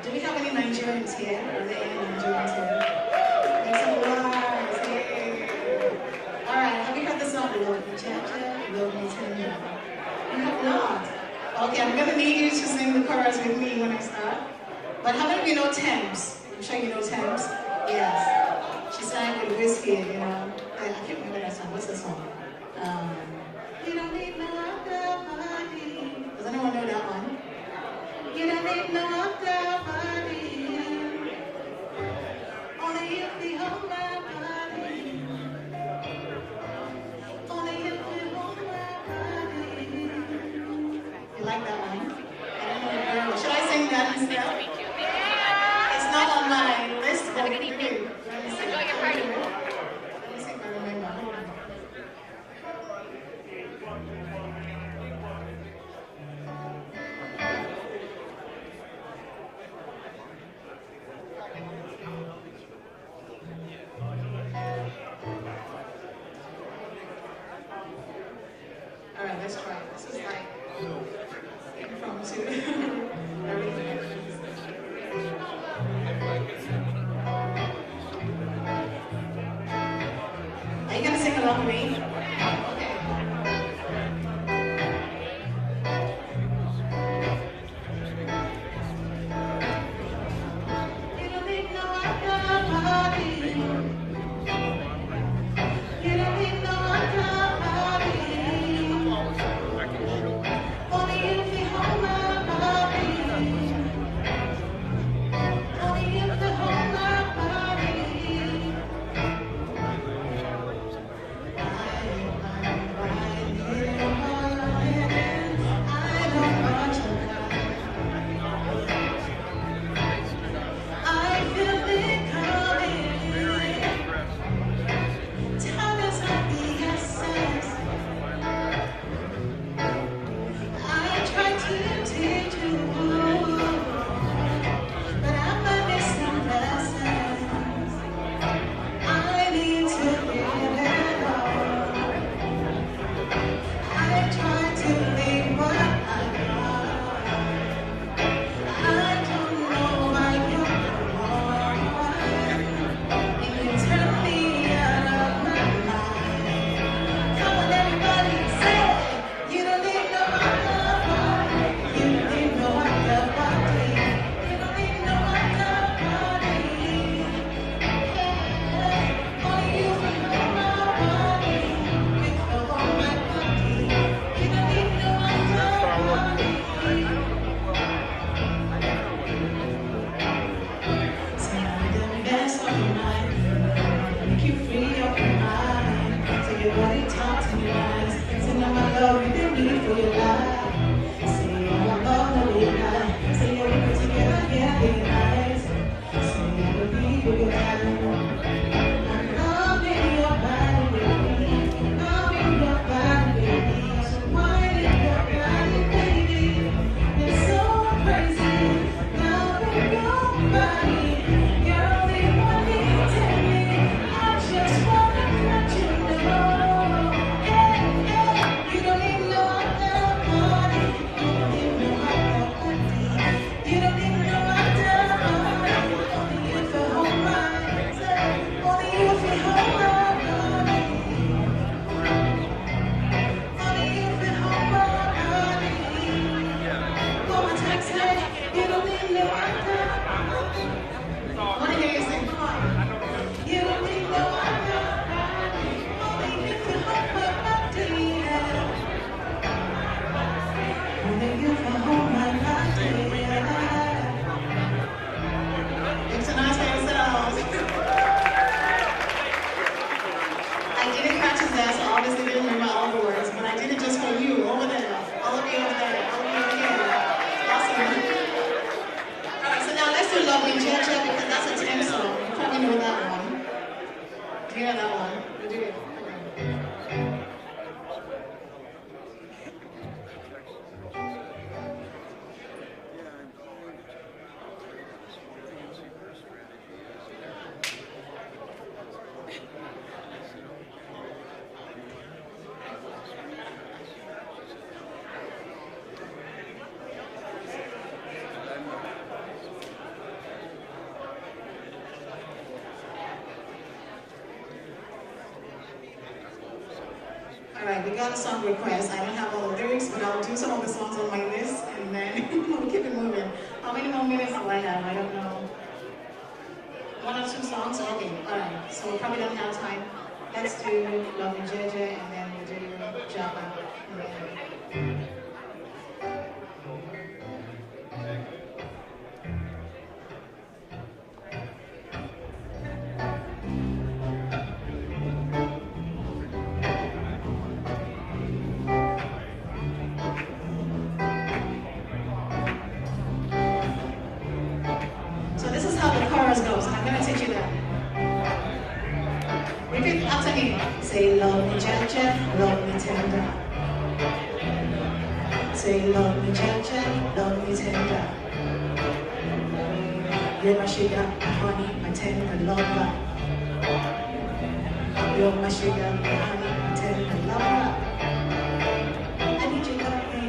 Do we have any Nigerians here? Are there any Nigerians here? Make some noise. Hey. All right, have you heard the song Love Me Cha-Cha, Love Me Tender? You have not? Okay, I'm going to need you to sing the chorus with me when I start. But how many of you know Thames? I'm sure you know Thames. Yes. She sang with Whiskey, you know. I can't remember that song. What's the song? You don't need no other body. Does anyone know that one? You don't need no other body. Only you can hold my body. Only you can hold my body. You like that one? Should I sing that instead? It's not on my list, but we can do it. Let me see if I remember. Hold on. All right, let's try it. This is like from two. Are you gonna sing along with me? Okay. You don't need no other body. You don't need no other body. Only you can hold my body. Only you can hold my body. body talk to me nice. Say now my love you didn't need for your life. Say I'm gonna be nice. Say yeah, we put together, yeah, be nice. Say I will be with your life. I'm loving your body, baby. Loving your body, baby. So wine in your body, baby. It's so crazy. Loving your body. Girl, they want me to tell me. I just wanna let you know. Yeah, yeah. You don't need no other body. You don't need no other body. You don't need no other body. Only you feel hold my body. Only you feel hold my body. Only you feel hold my body. One more time, say you don't need no other. I wanna hear you sing. Come on. You don't need no other body. Only you feel hold my body. Only you feel hold my body. It's a nice way to sound. I didn't catch his ass, so obviously didn't remember all the words, but I did it just for you over there. All of you over there. All of you over here. Awesome. Alright, so now let's do Lovely Georgia because that's a Tim song. You probably know that one. Do you know that one? You do it. Alright, we got a song request. I don't have all the lyrics, but I'll do some of the songs on my list and then we'll keep it moving. How many more minutes do I have? I don't know. One or two songs? Okay, alright. So we probably don't have time. Let's do Lovely Georgia and then we'll do Java. Goes. I'm going to teach you that. Repeat after me. Say, love me, Jaja, love me tender. Say, love me, Jaja, love me tender. You're my sugar, my honey, my tender lover. You're my sugar, my honey, my tender lover. I need you, love me,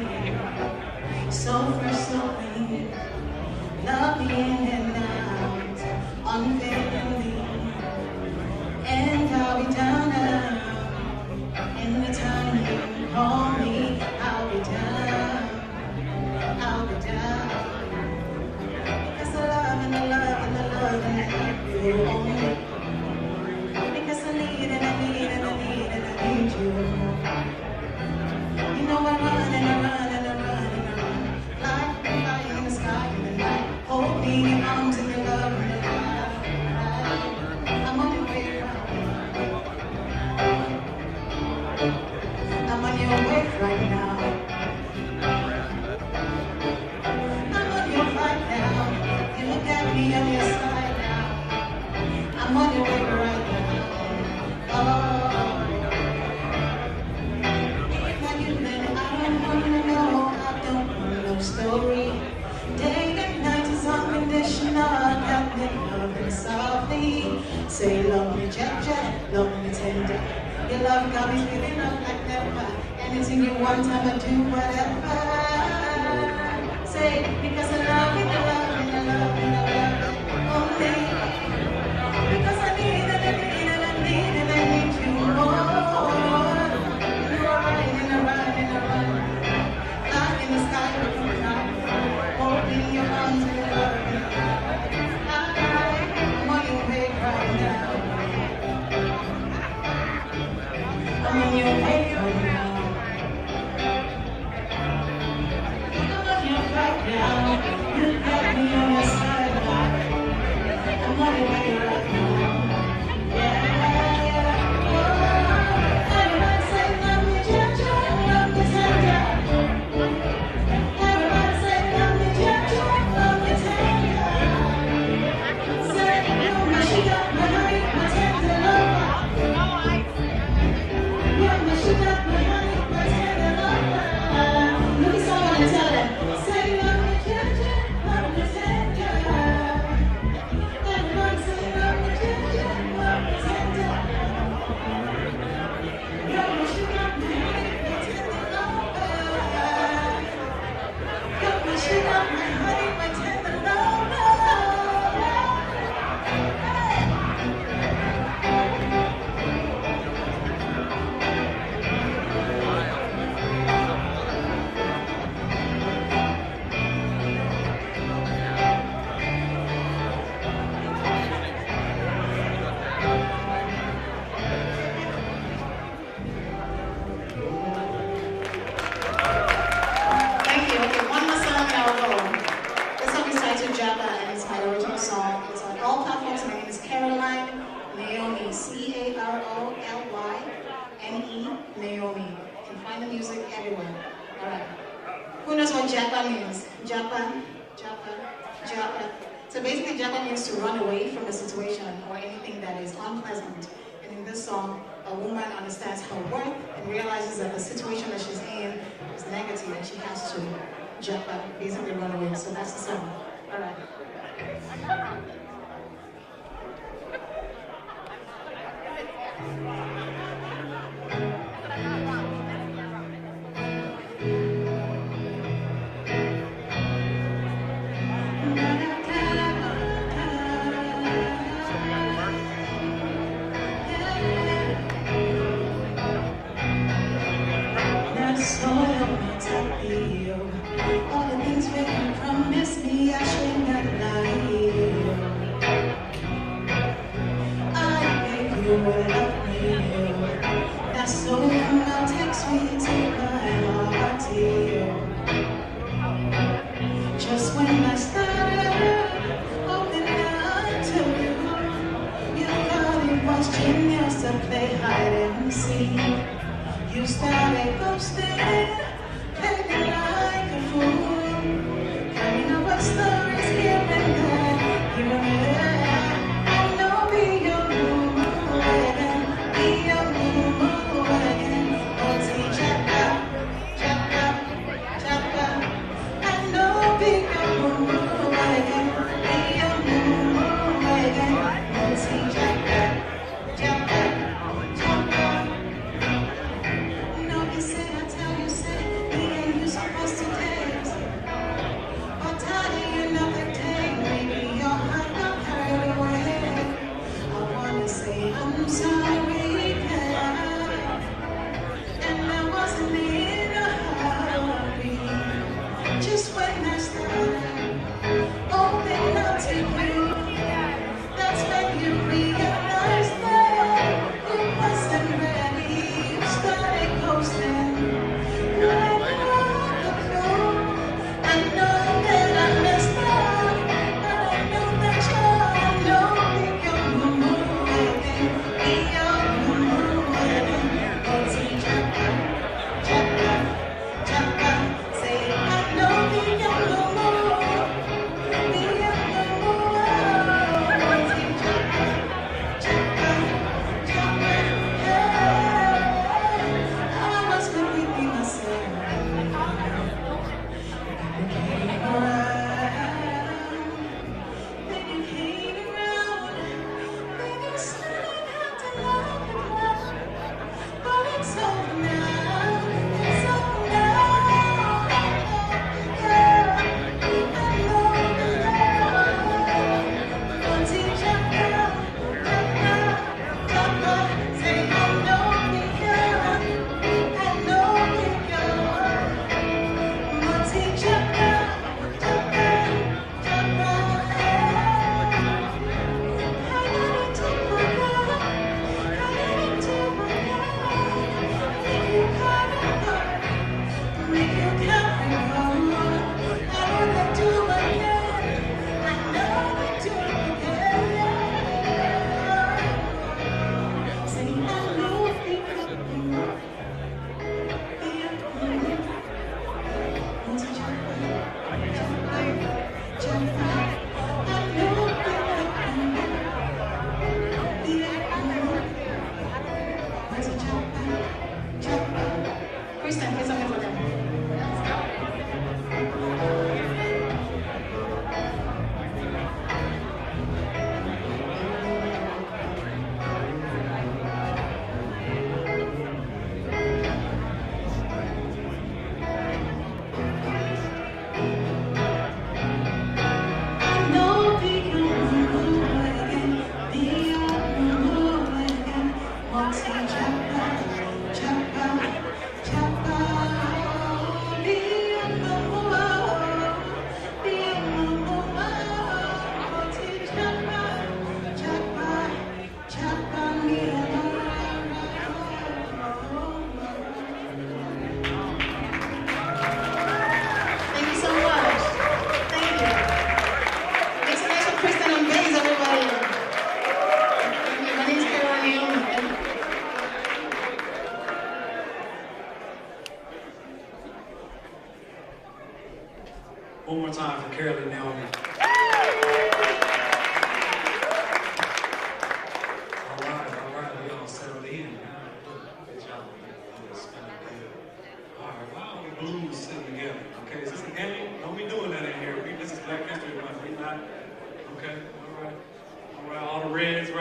so fresh, so clean. Love me in and out. Unfairly, and I'll be down now. Anytime you call me, I'll be down. I'll be down. Because the love and the love and the love and the love you only. Because I need and I need and I need and I need you. You know I run and I run and I run and I run. Like the fire in the sky in the night. Hold me in your arms and your love and your love. I'm on your way right now. I'm on your flight now. You look at me on your side now. I'm on your way right now. Oh, now you let I don't wanna know. I don't want no story. Day and night is unconditional. Got me loving softly. Say love me, Jaja, love me tender. Your love got me feeling up like never. Anything you want, I'ma do whatever. Say because I love you, I love you, I love you, I love you. Only because I need and I need and I need and I need you more. You are riding and riding and riding. Fly in the sky with your time. Holding your arms and your love. I'm on your way right now. I'm on your way right now. I'm on your right now. You got me on your side now. Naomi, Carolne, Naomi. You can find the music everywhere. All right. Who knows what japa means? Japa. So basically, japa means to run away from a situation or anything that is unpleasant. And in this song, a woman understands her worth and realizes that the situation that she's in is negative and she has to japa, basically run away. So that's the song. All right. All the things we can promise me, I should not lie. I gave you what I need. That's so now text me, take my heart to you. Just when I started opening up to you, you thought it was genius to play hide and seek. You started ghosting, playing like a fool, coming up with stories here and there, here and there. I know be your mood again, be your mood again. Oti chapa. I know be your mood again, be your mood again. Oti chapa. No, you said I tell you, said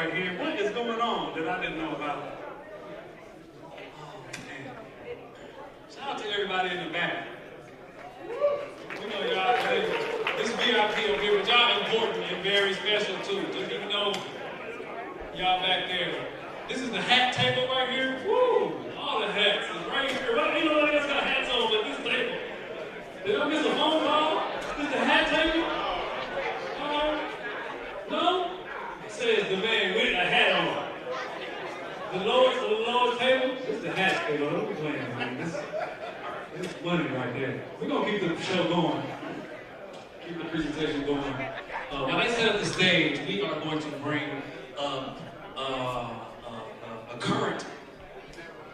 right here. What is going on that I didn't know about? Oh, man. Shout out to everybody in the back. We know y'all, this VIP over here, but y'all important and very special too. Just even know y'all back there. This is the hat table right here. Woo! All the hats is right here. Right? You know what else got hats on at this table? Did I miss a phone call? This is the hat table? No? It says the man with a hat on. The lowest table? This is the hat table. Don't be playing, man. This is money right there. We're going to keep the show going. Keep the presentation going. While they set up the stage, we are going to bring a current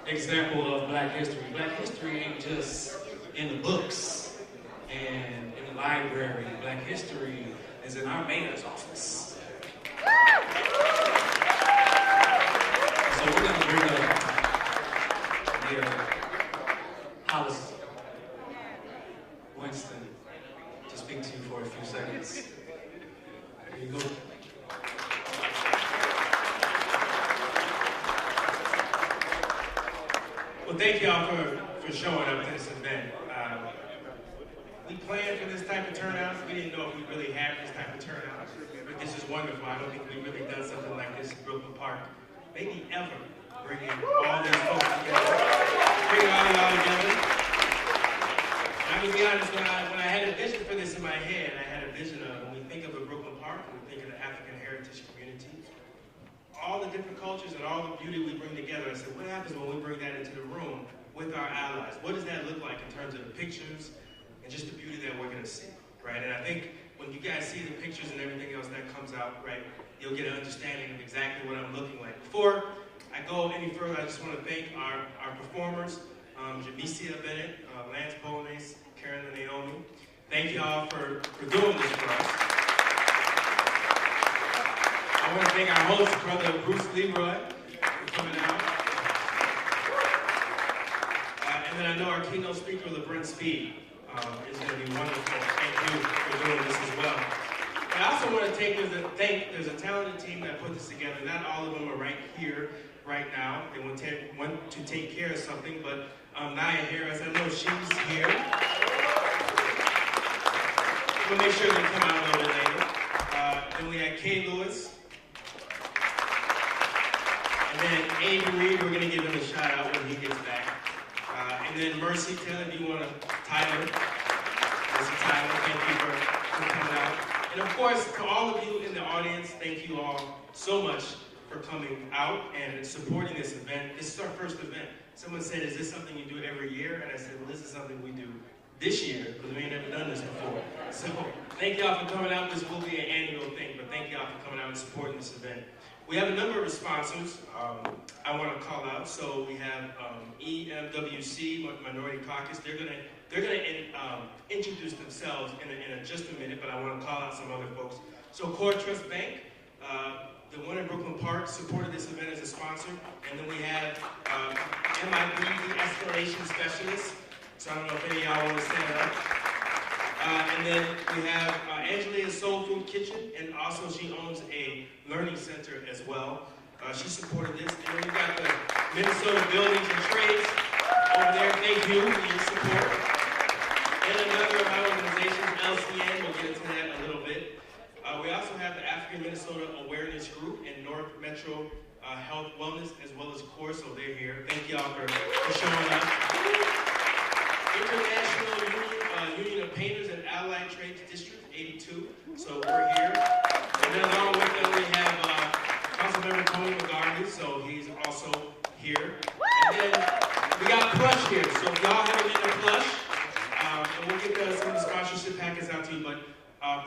example of Black history. Black history ain't just in the books and in the library. Black history is in our mayor's office. So we're going to bring up Mayor Hollis Winston to speak to you for a few seconds. Here you go. Well, thank y'all for showing up to this event. We planned for this type of turnout. We didn't know if we really had this type of turnout. But this is wonderful. I don't think we've really done something like this in Brooklyn Park. Maybe ever, bringing all these folks together. Bringing all y'all together. I'm going to be honest, when I had a vision for this in my head, I had a vision of when we think of a Brooklyn Park, we think of the African heritage community. All the different cultures and all the beauty we bring together. I said, what happens when we bring that into the room with our allies? What does that look like in terms of the pictures and just the beauty that we're going to see, right? And I think when you guys see the pictures and everything else that comes out, right, you'll get an understanding of exactly what I'm looking like. Before I go any further, I just want to thank our performers, Jamicia Bennett, Lance Bones, Karen and Naomi. Thank y'all for doing this for us. I want to thank our host, Brother Bruce Leroy, for coming out. And then I know our keynote speaker, LeBrent Speed, is going to be wonderful. Thank you for doing this as well. And I also want to there's a talented team that put this together. Not all of them are right here, right now. They want to take care of something, but Naya Harris, I know she's here. We'll make sure they come out a little bit later. Then we had Kay Lewis. And then Aiden Reed, we're going to give him a shout out when he gets back. And then Mercy Taylor, do you want to, Tyler? Mercy Tyler, thank you for coming out. And of course, to all of you in the audience, thank you all so much for coming out and supporting this event. This is our first event. Someone said, is this something you do every year? And I said, well, this is something we do this year, because we ain't never done this before. So thank y'all for coming out. This will be an annual thing, but thank y'all for coming out and supporting this event. We have a number of sponsors I want to call out. So we have EMWC, Minority Caucus. They're gonna introduce themselves in just a minute, but I want to call out some other folks. So Core Trust Bank, the one in Brooklyn Park, supported this event as a sponsor. And then we have MIP, the Escalation Specialist. So I don't know if any of y'all want to stand up. And then we have Angelia's Soul Food Kitchen, and also she owns a learning center as well. She supported this. And then we got the Minnesota Buildings and Trades over there. Thank you for your support. And another of my organizations, LCN, we'll get into that a little bit. We also have the African Minnesota Awareness Group and North Metro Health Wellness, as well as CORE, so they're here. Thank y'all for showing up. International Union of Painters and Allied Trades District 82, so we're here. And then along with them we have Councilmember Tony McGarvey, so he's also here. And then we got Plush here, so if y'all haven't been to Plush, and we'll get some of the sponsorship packets out to you, but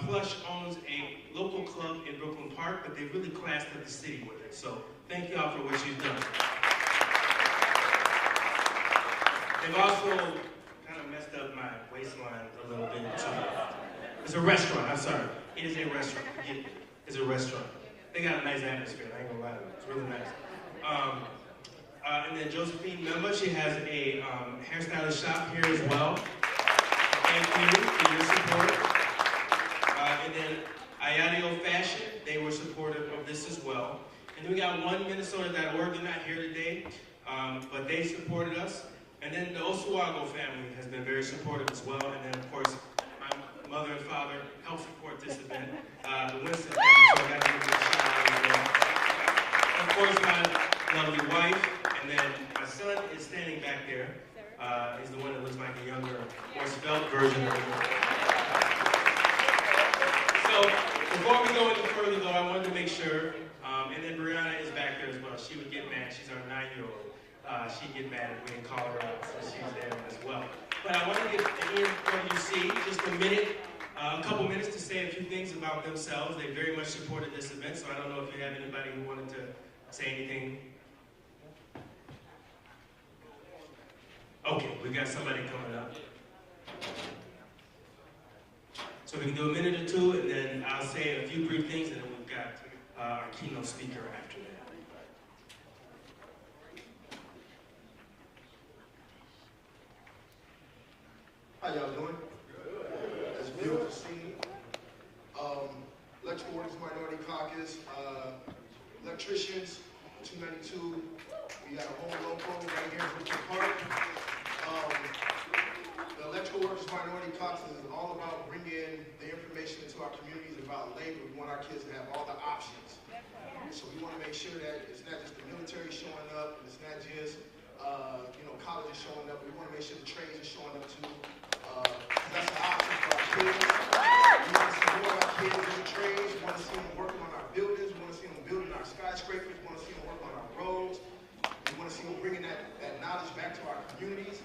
Plush owns a local club in Brooklyn Park, but they really classed up the city with it. So thank y'all for what you've done. They've also kind of messed up my waistline a little bit too. It's a restaurant, I'm sorry. It is a restaurant. It's a restaurant. They got a nice atmosphere, I ain't gonna lie to you. It's really nice. And then Josephine Memba, she has a hairstylist shop here as well. Thank you for your support. And then Ayadio Fashion, they were supportive of this as well. And then we got one Minnesota.org. They're not here today, but they supported us. And then the Osuago family has been very supportive as well. And then, of course, my mother and father helped support this event. The Winston family, so I got to give them a shout out as well. Of course, my lovely wife, and then my son is standing back there. He's the one that looks like a younger, more svelte version of me. So, before we go any further, though, I wanted to make sure, and then Brianna is back there as well. She would get mad. She's our 9-year-old. She'd get mad if we didn't call her out, so she's there as well. But I want to give the EWC just a minute, a couple minutes to say a few things about themselves. They very much supported this event, so I don't know if you have anybody who wanted to say anything. Okay, we got somebody coming up. So we can do a minute or two, and then I'll say a few brief things, and then we've got our keynote speaker after that. How y'all doing? It's beautiful to see. Electrical Workers Minority Caucus, electricians, 292. We got a home local right here in Brooklyn Park. The Electrical Workers Minority Caucus is all about bringing the information into our communities about labor. We want our kids to have all the options. So we want to make sure that it's not just the military showing up, and it's not just colleges showing up. We want to make sure the trades are showing up too. That's an option for our kids. We want to see more of our kids in the trades. We want to see them working on our buildings. We want to see them building our skyscrapers. We want to see them working on our roads. We want to see them bringing that knowledge back to our communities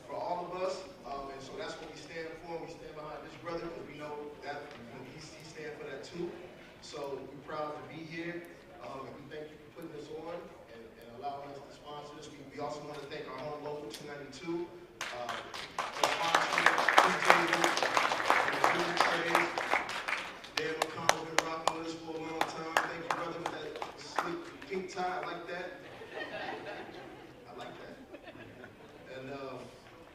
for all of us. And so that's what we stand for. We stand behind this brother because we know that he stands for that too. So we're proud to be here. We thank you for putting this on and allowing us to sponsor this. We also want to thank our home local 292. Dan McConnell's been rocking with us for a long time. Thank you, brother, with that sleek pink tie. I like that. I like that. And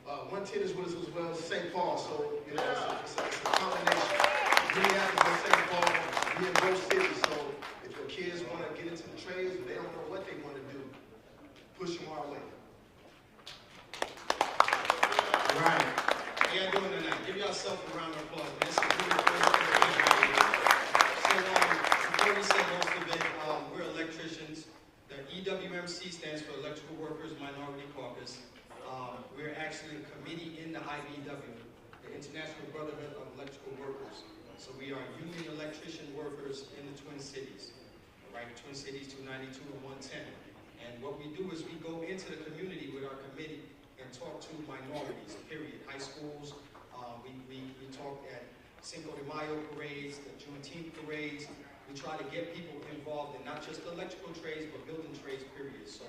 110 is with us as well. St. Paul, so it's a combination. Minneapolis and St. Paul, we in both cities. So if your kids want to get into the trades, but they don't know what they want to do, push them our way. Right. How y'all doing tonight? Give yourself a round of applause. This is really cool. So, before we say most of it, we're electricians. The EWMC stands for Electrical Workers Minority Caucus. We're actually a committee in the IBEW, the International Brotherhood of Electrical Workers. So we are union electrician workers in the Twin Cities. Right, Twin Cities 292 and 110. And what we do is we go into the community with our committee and talk to minorities, period. High schools, we talk at Cinco de Mayo parades, the Juneteenth parades. We try to get people involved in not just electrical trades, but building trades, period. So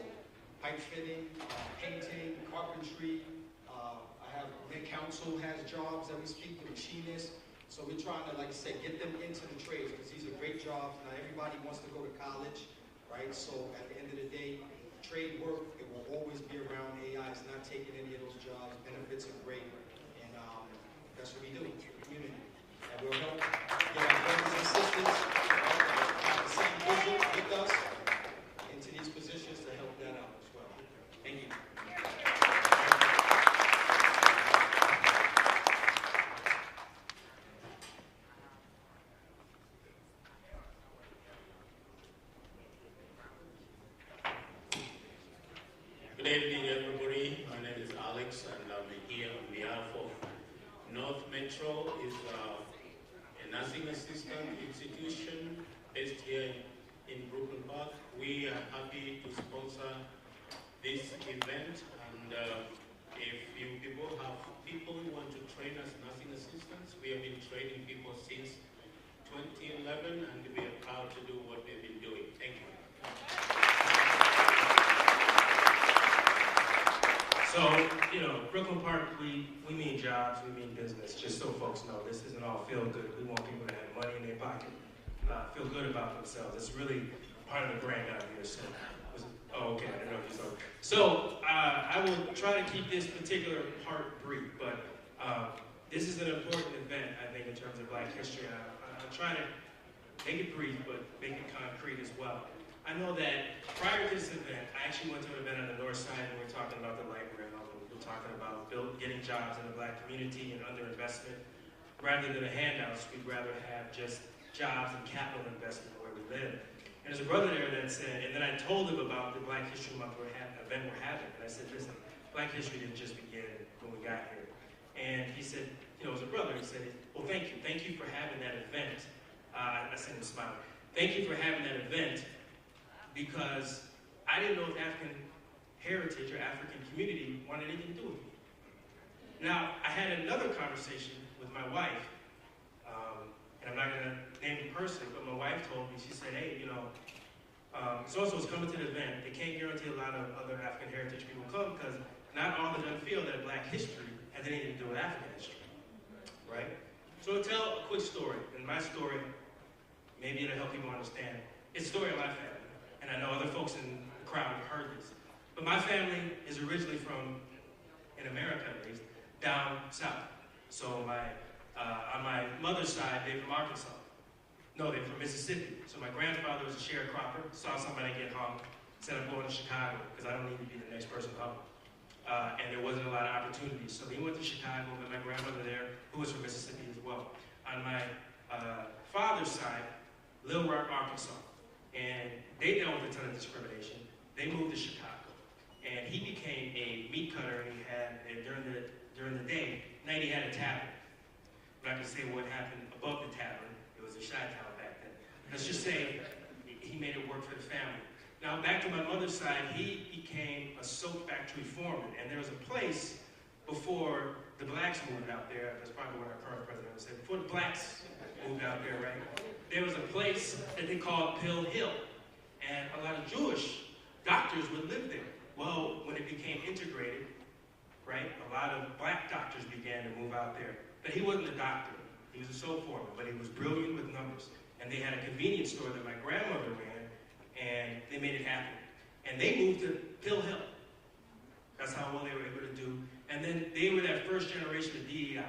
pipe fitting, painting, carpentry. I have, Met Council has jobs that we speak to, machinists. So we're trying to, like I said, get them into the trades because these are great jobs. Not everybody wants to go to college, right? So at the end of the day, trade work, it will always be around. AI is not taking any of those jobs. Benefits are great. And that's what we do in the community. And we'll help get our brothers and sisters have the same vision with us into these positions to help that out as well. Thank you. Good evening, everybody. My name is Alex, and I'm here on behalf of North Metro. Is a nursing assistant institution based here in Brooklyn Park. We are happy to sponsor this event, and if you people have people who want to train as nursing assistants, we have been training people since 2011, and we are proud to do what we've been doing. Thank you. So, Brooklyn Park, we mean jobs, we mean business, just so folks know. This isn't all feel good. We want people to have money in their pocket, feel good about themselves. It's really part of the brand out here. So, okay, I didn't know if you saw it. So, I will try to keep this particular part brief, but this is an important event, I think, in terms of Black history. I'll try to make it brief, but make it concrete as well. I know that prior to this event, I actually went to an event on the north side and we were talking about the light rail. We were talking about getting jobs in the black community and underinvestment. Rather than the handouts, we'd rather have just jobs and capital investment where we live. And there's a brother there that said, and then I told him about the Black History Month event we're having. And I said, listen, Black history didn't just begin when we got here. And he said, you know, as a brother, he said, well, thank you. Thank you for having that event. I sent him a smile. Thank you for having that event because I didn't know if African heritage or African community wanted anything to do with me. Now, I had another conversation with my wife, and I'm not going to name the person, but my wife told me, she said, hey, you know, so-and-so is coming to the event. They can't guarantee a lot of other African heritage people come because not all of them feel that Black history has anything to do with African history, right? So to tell a quick story, and my story, maybe it'll help people understand. It's the story of my family, and I know other folks in the crowd have heard this. But my family is originally from, in America at least, down south. So on my mother's side, they're from Arkansas. No, they're from Mississippi. So my grandfather was a sharecropper, saw somebody get hung, said I'm going to Chicago because I don't need to be the next person hung. And there wasn't a lot of opportunities. So he went to Chicago with my grandmother there, who was from Mississippi as well. On my father's side, Little Rock, Arkansas. And they dealt with a ton of discrimination. They moved to Chicago. And he became a meat cutter, and he had, during the day, night he had a tavern. I'm not going to say what happened above the tavern. It was a Chi-Town back then. Let's just say he made it work for the family. Now, back to my mother's side, he became a soap factory foreman. And there was a place before the blacks moved out there. That's probably what our current president would say. Before the blacks moved out there, right? There was a place that they called Pill Hill. And a lot of Jewish doctors would live there. Well, when it became integrated, right, a lot of black doctors began to move out there. But he wasn't a doctor. He was a soap foreman, but he was brilliant with numbers. And they had a convenience store that my grandmother ran, and they made it happen. And they moved to Pill Hill. That's how well they were able to do. And then they were that first generation of DEI.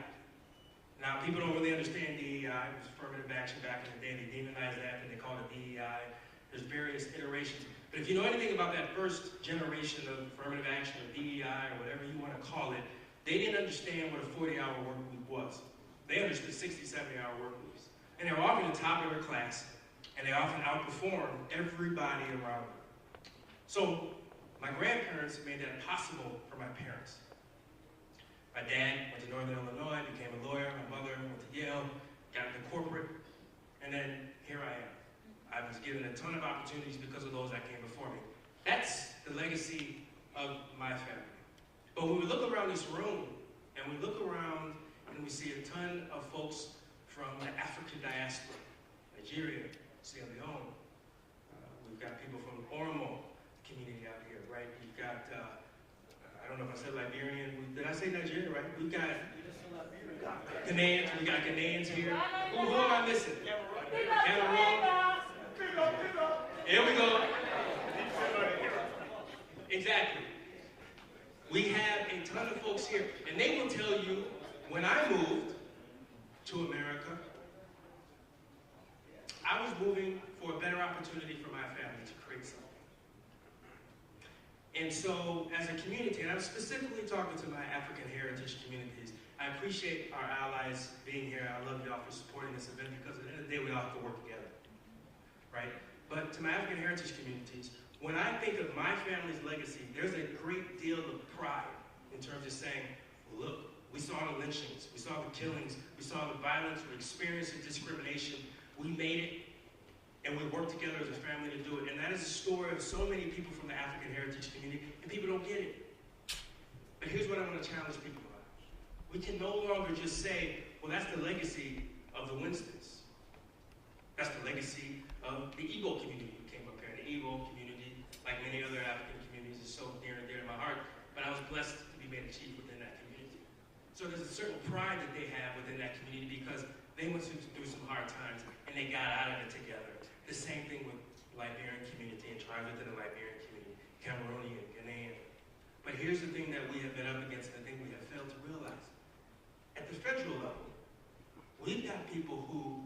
Now, people don't really understand DEI. It was affirmative action back in the day. They demonized that, and they called it DEI. There's various iterations. But if you know anything about that first generation of affirmative action or DEI or whatever you want to call it, they didn't understand what a 40-hour work week was. They understood 60, 70-hour work weeks. And they were often the top of their class, and they often outperformed everybody around them. So my grandparents made that possible for my parents. My dad went to Northern Illinois, became a lawyer. My mother went to Yale, got into corporate, and then here I am. I was given a ton of opportunities because of those that came before me. That's the legacy of my family. But when we look around this room, and we look around and we see a ton of folks from the African diaspora, Nigeria, Sierra Leone. We've got people from the Oromo community out here, right? We've got, I don't know if I said Liberian. Did I say Nigeria, right? We've got Ghanaians. We got Ghanaians here. Who am I missing? Cameroon. Here we go. Exactly. We have a ton of folks here, and they will tell you, when I moved to America, I was moving for a better opportunity for my family to create something. And so, as a community, and I'm specifically talking to my African heritage communities, I appreciate our allies being here. I love y'all for supporting this event because at the end of the day, we all have to work together, right? But to my African heritage communities, when I think of my family's legacy, there's a great deal of pride in terms of saying, look, we saw the lynchings, we saw the killings, we saw the violence, we experienced the discrimination, we made it, and we worked together as a family to do it. And that is a story of so many people from the African heritage community, and people don't get it. But here's what I want to challenge people on. We can no longer just say, well, that's the legacy of the Winstons. That's the legacy of the Igbo community who came up here. The Igbo community, like many other African communities, is so near and dear to my heart. But I was blessed to be made a chief within that community. So there's a certain pride that they have within that community because they went through some hard times and they got out of it together. The same thing with Liberian community and tribes within the Liberian community, Cameroonian, Ghanaian. But here's the thing that we have been up against and I think we have failed to realize. At the federal level, we've got people who,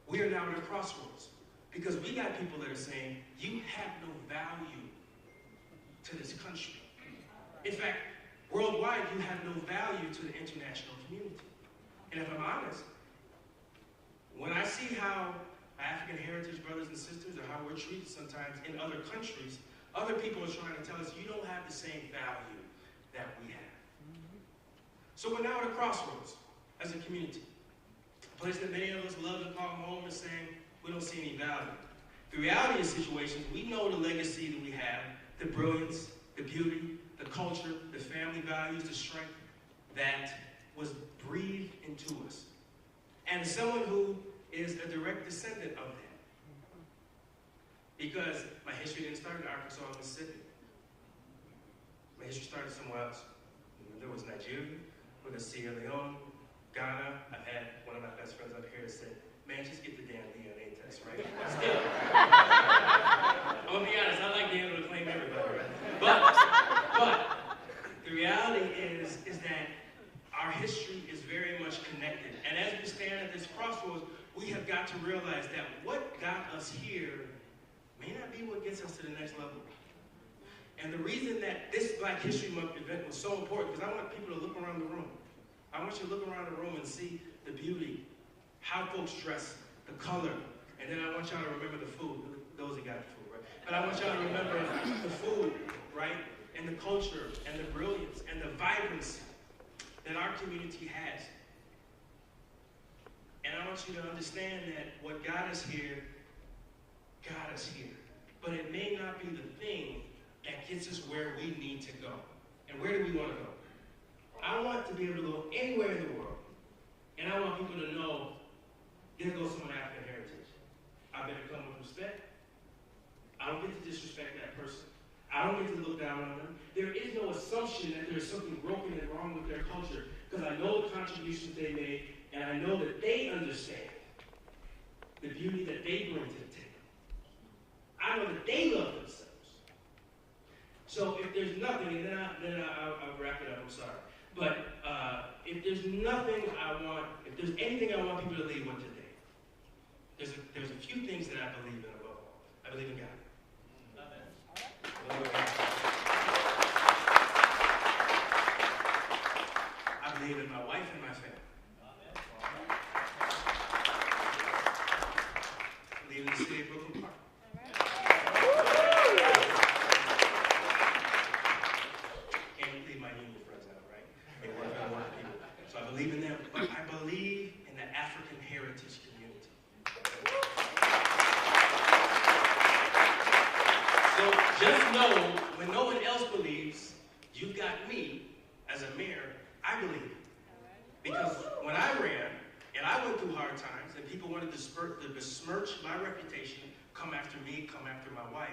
we are now at a crossroads. Because we got people that are saying, you have no value to this country. In fact, worldwide, you have no value to the international community. And if I'm honest, when I see how African heritage brothers and sisters, or how we're treated sometimes in other countries, other people are trying to tell us you don't have the same value that we have. So we're now at a crossroads as a community. A place that many of us love to call home and saying we don't see any value. The reality of situations, we know the legacy that we have, the brilliance, the beauty, the culture, the family values, the strength that was breathed into us. And someone who is a direct descendant of that. Because my history didn't start in Arkansas, Mississippi. My history started somewhere else. There was Nigeria, with the Sierra Leone, Ghana. I've had one of my best friends up here that said, man, just get the damn DNA test, right? But still, I'm gonna be honest, I like being able to claim everybody, right? But the reality is that our history is very much connected. And as we stand at this crossroads, we have got to realize that what got us here may not be what gets us to the next level. And the reason that this Black History Month event was so important, because I want people to look around the room. I want you to look around the room and see the beauty, how folks dress, the color, and then I want y'all to remember the food. Those that got the food, right? But I want y'all to remember the food, right? And the culture, and the brilliance, and the vibrancy that our community has. And I want you to understand that what got us here, got us here. But it may not be the thing that gets us where we need to go. And where do we want to go? I want to be able to go anywhere in the world. And I want people to know, there goes someone African heritage. I better come with respect. I don't get to disrespect that person. I don't get to look down on them. There is no assumption that there's something broken and wrong with their culture, because I know the contributions they made, and I know that they understand the beauty that they bring to the table. I know that they love themselves. So if there's nothing, and then I'll wrap it up, I'm sorry. But if there's nothing if there's anything I want people to leave with today, there's a few things that I believe in above all. I believe in God. I believe in my wife and my family. I believe in the city of Brooklyn Park. Can't leave my union friends out, right? They work for a lot of people. So I believe in them, but I believe in the African heritage community. So just know, when no one else believes, you've got me as a mayor, I believe it. Because when I ran, and I went through hard times, and people wanted to besmirch my reputation, come after me, come after my wife,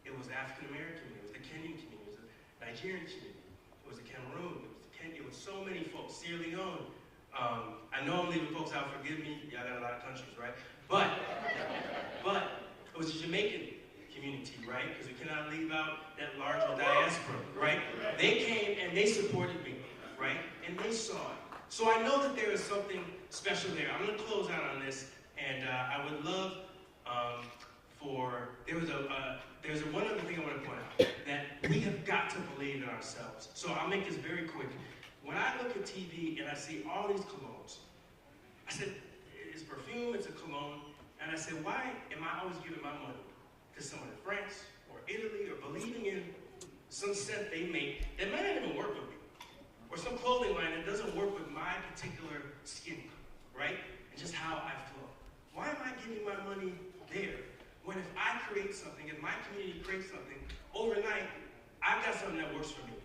it was the African American community, it was the Kenyan community, it was the Nigerian community, it was the Cameroon, it was so many folks, Sierra Leone. I know I'm leaving folks out, forgive me, y'all got a lot of countries, right? But it was the Jamaican community, right? Because we cannot leave out that larger diaspora, right? They came and they supported me, right? And they saw it. So I know that there is something special there. I'm going to close out on this, and I would love there's one other thing I want to point out, that we have got to believe in ourselves. So I'll make this very quick. When I look at TV and I see all these colognes, I said, it's perfume, it's a cologne, and I said, why am I always giving my money to someone in France or Italy, or believing in some scent they make that might not even work with me, or some clothing line that doesn't work with my particular skin, right? And just how I flow. Why am I giving my money there when if I create something, if my community creates something, overnight, I've got something that works for me.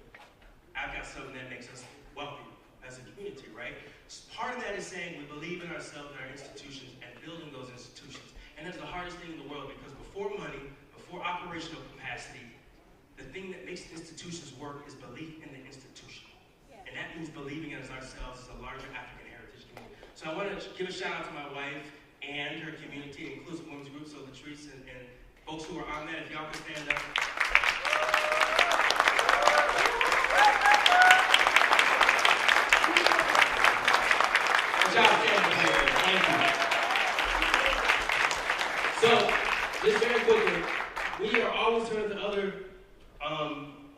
I've got something that makes us wealthy as a community, right? So part of that is saying we believe in ourselves and our institutions and building those institutions. And that's the hardest thing in the world, because before money, before operational capacity, the thing that makes institutions work is belief in the institution. And that means believing in ourselves as a larger African heritage community. So I want to give a shout out to my wife and her community, inclusive women's group, so Latrice and folks who are on that, if y'all can stand up. Good job standing here. Thank you. So we are always turning to other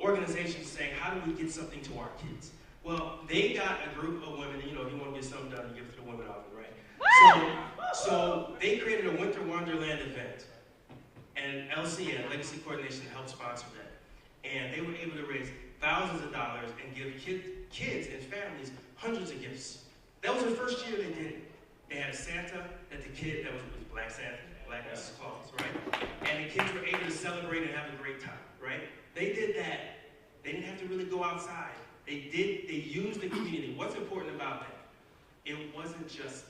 organizations saying, how do we get something to our kids? Well, they got a group of women, you know, if you want to get something done, you give it to the women often, right? So they created a Winter Wonderland event, and LCN, Legacy Coordination, helped sponsor that. And they were able to raise thousands of dollars and give kids and families hundreds of gifts. That was the first year they did it. They had a Santa that the kid, that was Black Santa, Black Mrs. Claus, right? And the kids were able to celebrate and have a great time, right? They did that. They didn't have to really go outside. They used the community. What's important about that? It wasn't just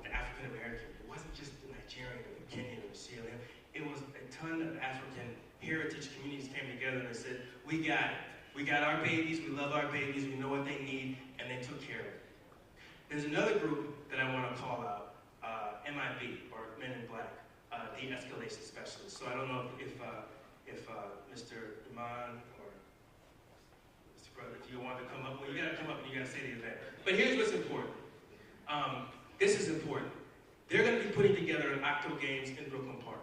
the African American. It wasn't just the Nigerian or the Kenyan or the Sierra Leone. It was a ton of African heritage communities came together and they said, we got our babies, we love our babies, we know what they need, and they took care of it. There's another group that I want to call out, MIB, or Men in Black, de-escalation specialists. So I don't know if Mr. Iman or Mr. Brother, if you want to come up, well, you got to come up and you got to say the event. But here's what's important. This is important. They're going to be putting together an Octo Games in Brooklyn Park.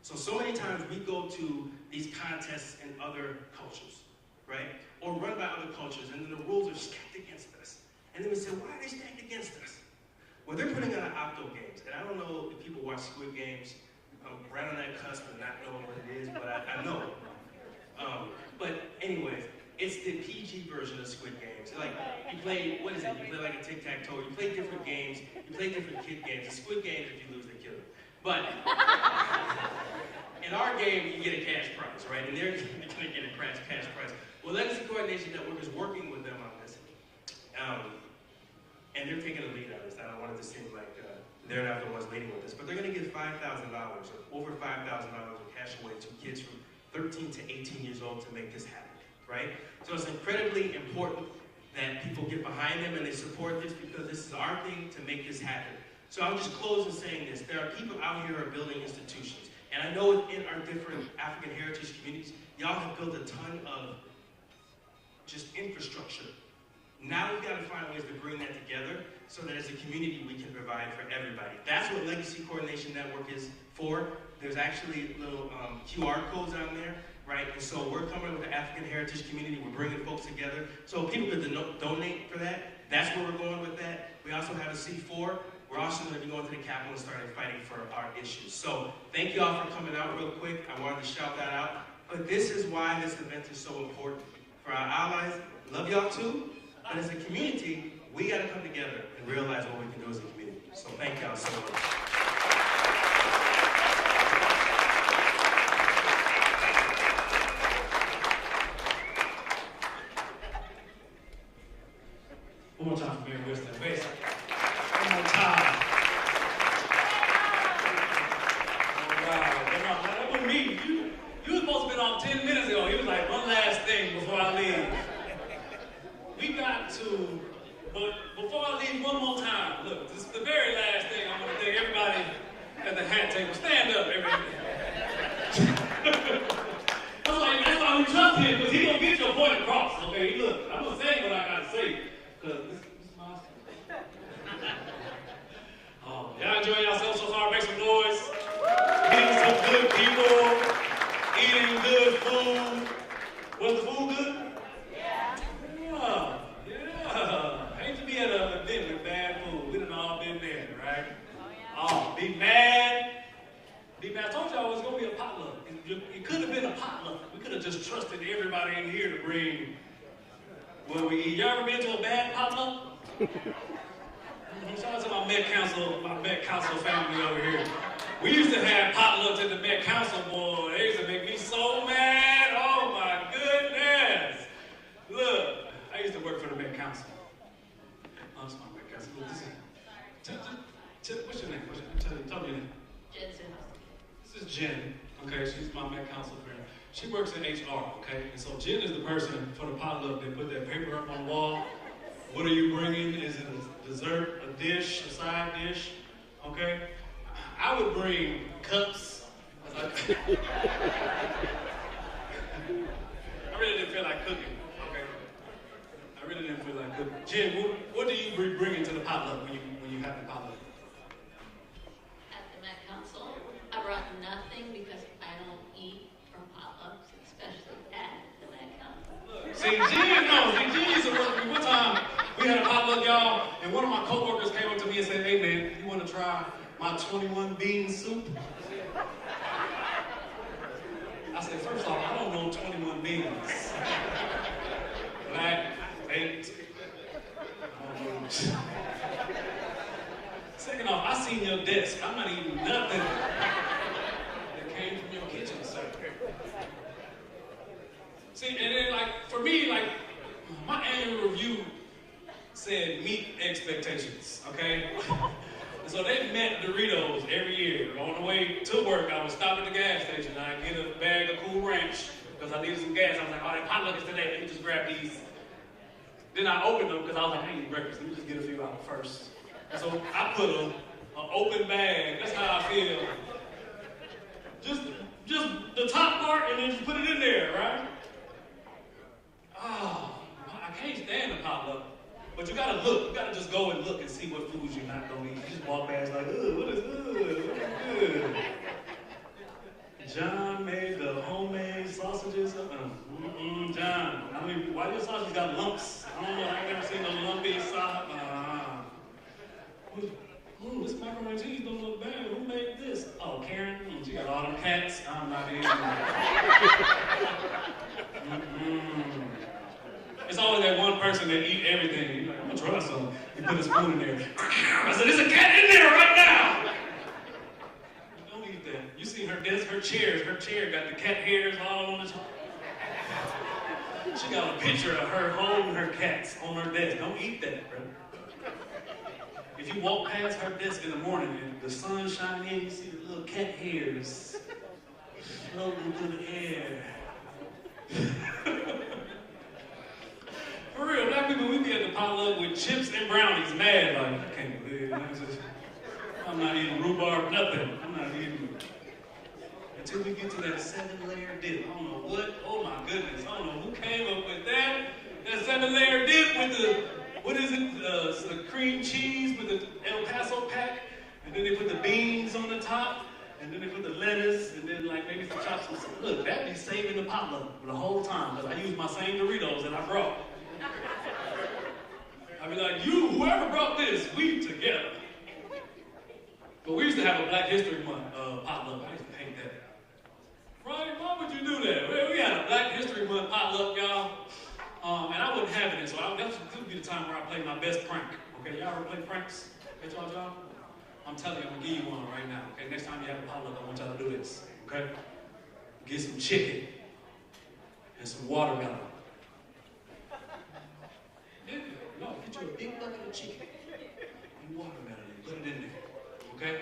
So many times we go to these contests in other cultures, right? Or run by other cultures, and then the rules are stacked against us. And then we say, why are they stacked against us? Well, they're putting on an Octo Games, and I don't know if people watch Squid Games. I'm right on that cusp of not knowing what it is, but I know. But anyways, it's the PG version of Squid Games. Like, you play, what is it? You play like a tic-tac-toe. You play different games. You play different kid games. The Squid Games, if you lose, they kill you. But in our game, you get a cash prize, right? And they're going to get a cash prize. Well, Legacy Coordination Network is working with them on this. And they're taking the lead on this. I don't want it to seem like they're not the ones leading with this. But they're going to give $5,000, or over $5,000 in cash away to kids from 13 to 18 years old to make this happen, right? So it's incredibly important that people get behind them and they support this because this is our thing to make this happen. So I'll just close with saying this. There are people out here who are building institutions. And I know in our different African heritage communities, y'all have built a ton of just infrastructure. Now we've got to find ways to bring that together so that as a community we can provide for everybody. That's what Legacy Coordination Network is for. There's actually little QR codes on there, right? And so we're coming with the African heritage community. We're bringing folks together. So people could donate for that. That's where we're going with that. We also have a C4. We're also going to be going to the Capitol and starting fighting for our issues. So thank you all for coming out real quick. I wanted to shout that out. But this is why this event is so important. For our allies, love y'all too. But as a community, we got to come together and realize what we can do as a community. So thank y'all so much. One more time for Mary Winston. One more time. All right. That wasn't me. You were supposed to be on 10 minutes ago. He was like, one last thing before I leave. We got to, but before I leave, one more time. Look, this is the very last thing I'm going to thank everybody at the hat table. Stand up, everybody. That's why we trust him, because he's going to get your point across. Okay, look, I'm going to say what I got to say, because this is my stuff. Y'all enjoying yourselves so far? Make some noise. Meeting some good people. Eating good food. Was the food good? Yeah. Hate to be at an event with bad food. We done all been there, right? Oh, be mad. I told y'all it was going to be a potluck. It could have been a potluck. We could have just trusted everybody in here to bring what we eat. Y'all ever been to a bad potluck? Shout out to my Met Council family over here. We used to have potlucks at the Met Council, boy. They used to make me so mad. Oh my goodness. Look, I used to work for the Met Council. Oh, it's my Met Council. What's your name? Tell me your name. Jensen. This is Jen. Okay, she's my Met Council friend. She works in HR, okay? And so Jen is the person for the potluck. They put that paper up on the wall. What are you bringing? Is it a dessert, a dish, a side dish? Okay? I would bring cups. I really didn't feel like cooking, okay? I really didn't feel like cooking. Jen, what do you be bringing to the potluck when you have the potluck? At the Met Council, I brought nothing because I don't eat See, G used to work with me. One time, we had a potluck, y'all, and one of my coworkers came up to me and said, hey, man, you want to try my 21 bean soup? I said, first off, I don't know 21 beans. Black, 8, I don't know. Second off, I seen your desk. I'm not eating nothing that came from your kitchen, sir. See, and then, like, for me, like, my annual review said meet expectations, okay? And so they met Doritos every year. On the way to work, I would stop at the gas station. I'd get a bag of Cool Ranch because I needed some gas. I was like, oh, that potluck is today. Let me just grab these. Then I opened them because I was like, I ain't eating breakfast. Let me just get a few out first. And so I put an open bag. That's how I feel. Just the top part, and then just put it in there, right? Oh, I can't stand the potluck. But you gotta look. You gotta just go and look and see what foods you're not gonna eat. You just walk past like, what is good? What is good? John made the homemade sausages. John. I mean, why your sausage got lumps? I don't know. I ain't never seen a lumpy sausage. Ooh, this macaroni and cheese don't look bad. Who made this? Oh, Karen. She got all them cats. I'm not eating that. It's always that one person that eat everything. You're like, I'm gonna try some. You put a spoon in there. I said, there's a cat in there right now. Don't eat that. You see her desk, her chair got the cat hairs all on the top. She got a picture of her holding her cats on her desk. Don't eat that, bro. If you walk past her desk in the morning and the sun's shining in, you see the little cat hairs floating through the air. For real, black people, we be at the potluck with chips and brownies, mad, like, I can't believe it. I'm not eating rhubarb, nothing. I'm not eating until we get to that 7-layer dip. I don't know what, oh my goodness, I don't know who came up with that. That 7-layer dip with the, what is it, the cream cheese with the El Paso pack, and then they put the beans on the top, and then they put the lettuce, and then like maybe some chops. Look, that be saving the potluck the whole time, because I use my same Doritos that I brought. I'd be like, whoever brought this, we together. But we used to have a Black History Month potluck. I used to hate that. Right? Why would you do that? Well, we had a Black History Month potluck, y'all. And I wasn't having it, so this would be the time where I play my best prank. Okay, y'all ever play pranks? Hey, y'all? I'm telling you, I'm gonna give you one right now. Okay, next time you have a potluck, I want y'all to do this. Okay? Get some chicken and some watermelon. Yeah, no, get you a big bucket of chicken and watermelon and put it in there. Okay?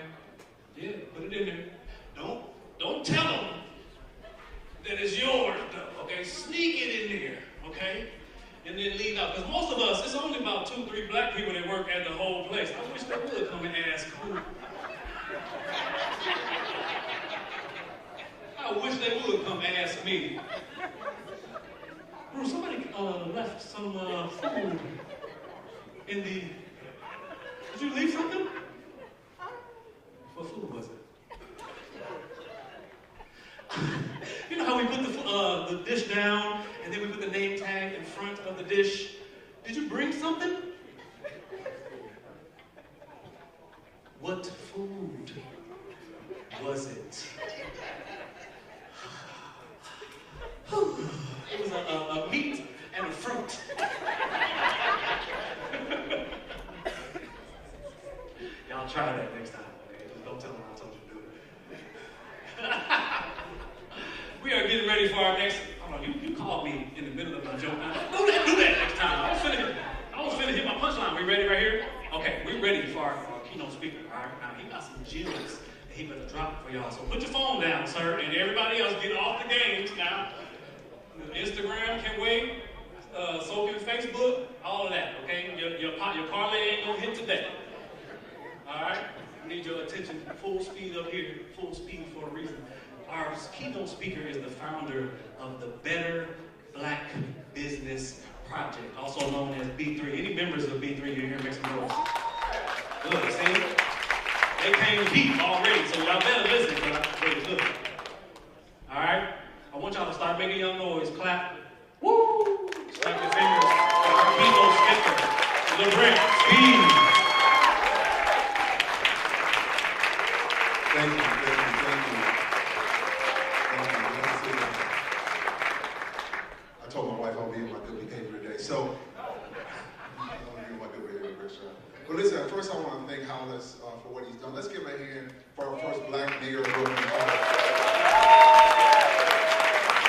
Yeah, put it in there. Don't tell them that it's yours, though. Okay? Sneak it in there. Okay? And then leave out. Because most of us, it's only about 2-3 black people that work at the whole place. I wish they would come and ask who. I wish they would come ask me. Bro, somebody left some food in the... Did you leave something? What food was it? You know how we put the dish down and then we put the name tag in front of the dish? Did you bring something? What food was it? It was a meat and a fruit. Y'all try that next time, okay? Just don't tell them I told you to do it. We are getting ready for our next. Hold on, you called me in the middle of my joke. Do that next time. I was finna hit my punchline. We ready right here? Okay, we ready for our keynote speaker. All right, now he got some gems that he better drop for y'all. So put your phone down, sir, and everybody else get off the games now. Instagram can wait. So can Facebook. All of that. Okay, your parlay ain't gonna hit today. All right, I need your attention. Full speed up here. Full speed for a reason. Our keynote speaker is the founder of the Better Black Business Project, also known as B3. Any members of B3 in here make some noise? Good, see? They came deep already, so y'all better listen, but look. All right? I want y'all to start making your noise. Clap. Woo! Brother Brent, speed. Thank you. I told my wife I'll be in my good behavior today, so I'm going to be in my good behavior, Richard. But listen, first I want to thank Hollis for what he's done. Let's give a hand for our first black mayor of Brooklyn.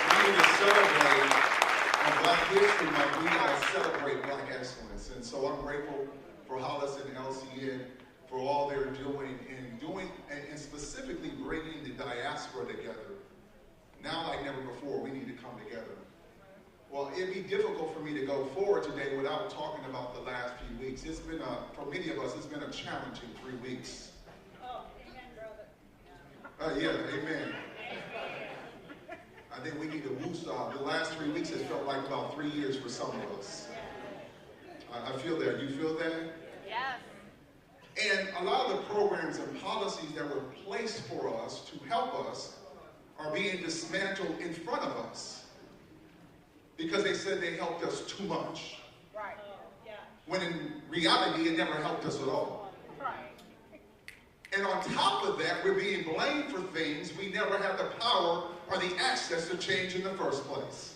We need to celebrate on Black History Month. We got to celebrate Black excellence, and so I'm grateful for Hollis and LCN for all they're doing and specifically bringing the diaspora together. Now like never before, we need to come together. Well, it'd be difficult for me to go forward today without talking about the last few weeks. It's been, for many of us, it's been a challenging 3 weeks. Oh, amen, brother. Yeah, amen. I think we need to woosah. The last 3 weeks has felt like about 3 years for some of us. I feel that. You feel that? Yes. And a lot of the programs and policies that were placed for us to help us are being dismantled in front of us because they said they helped us too much. Right. Yeah. When in reality, it never helped us at all. Right. And on top of that, we're being blamed for things we never had the power or the access to change in the first place.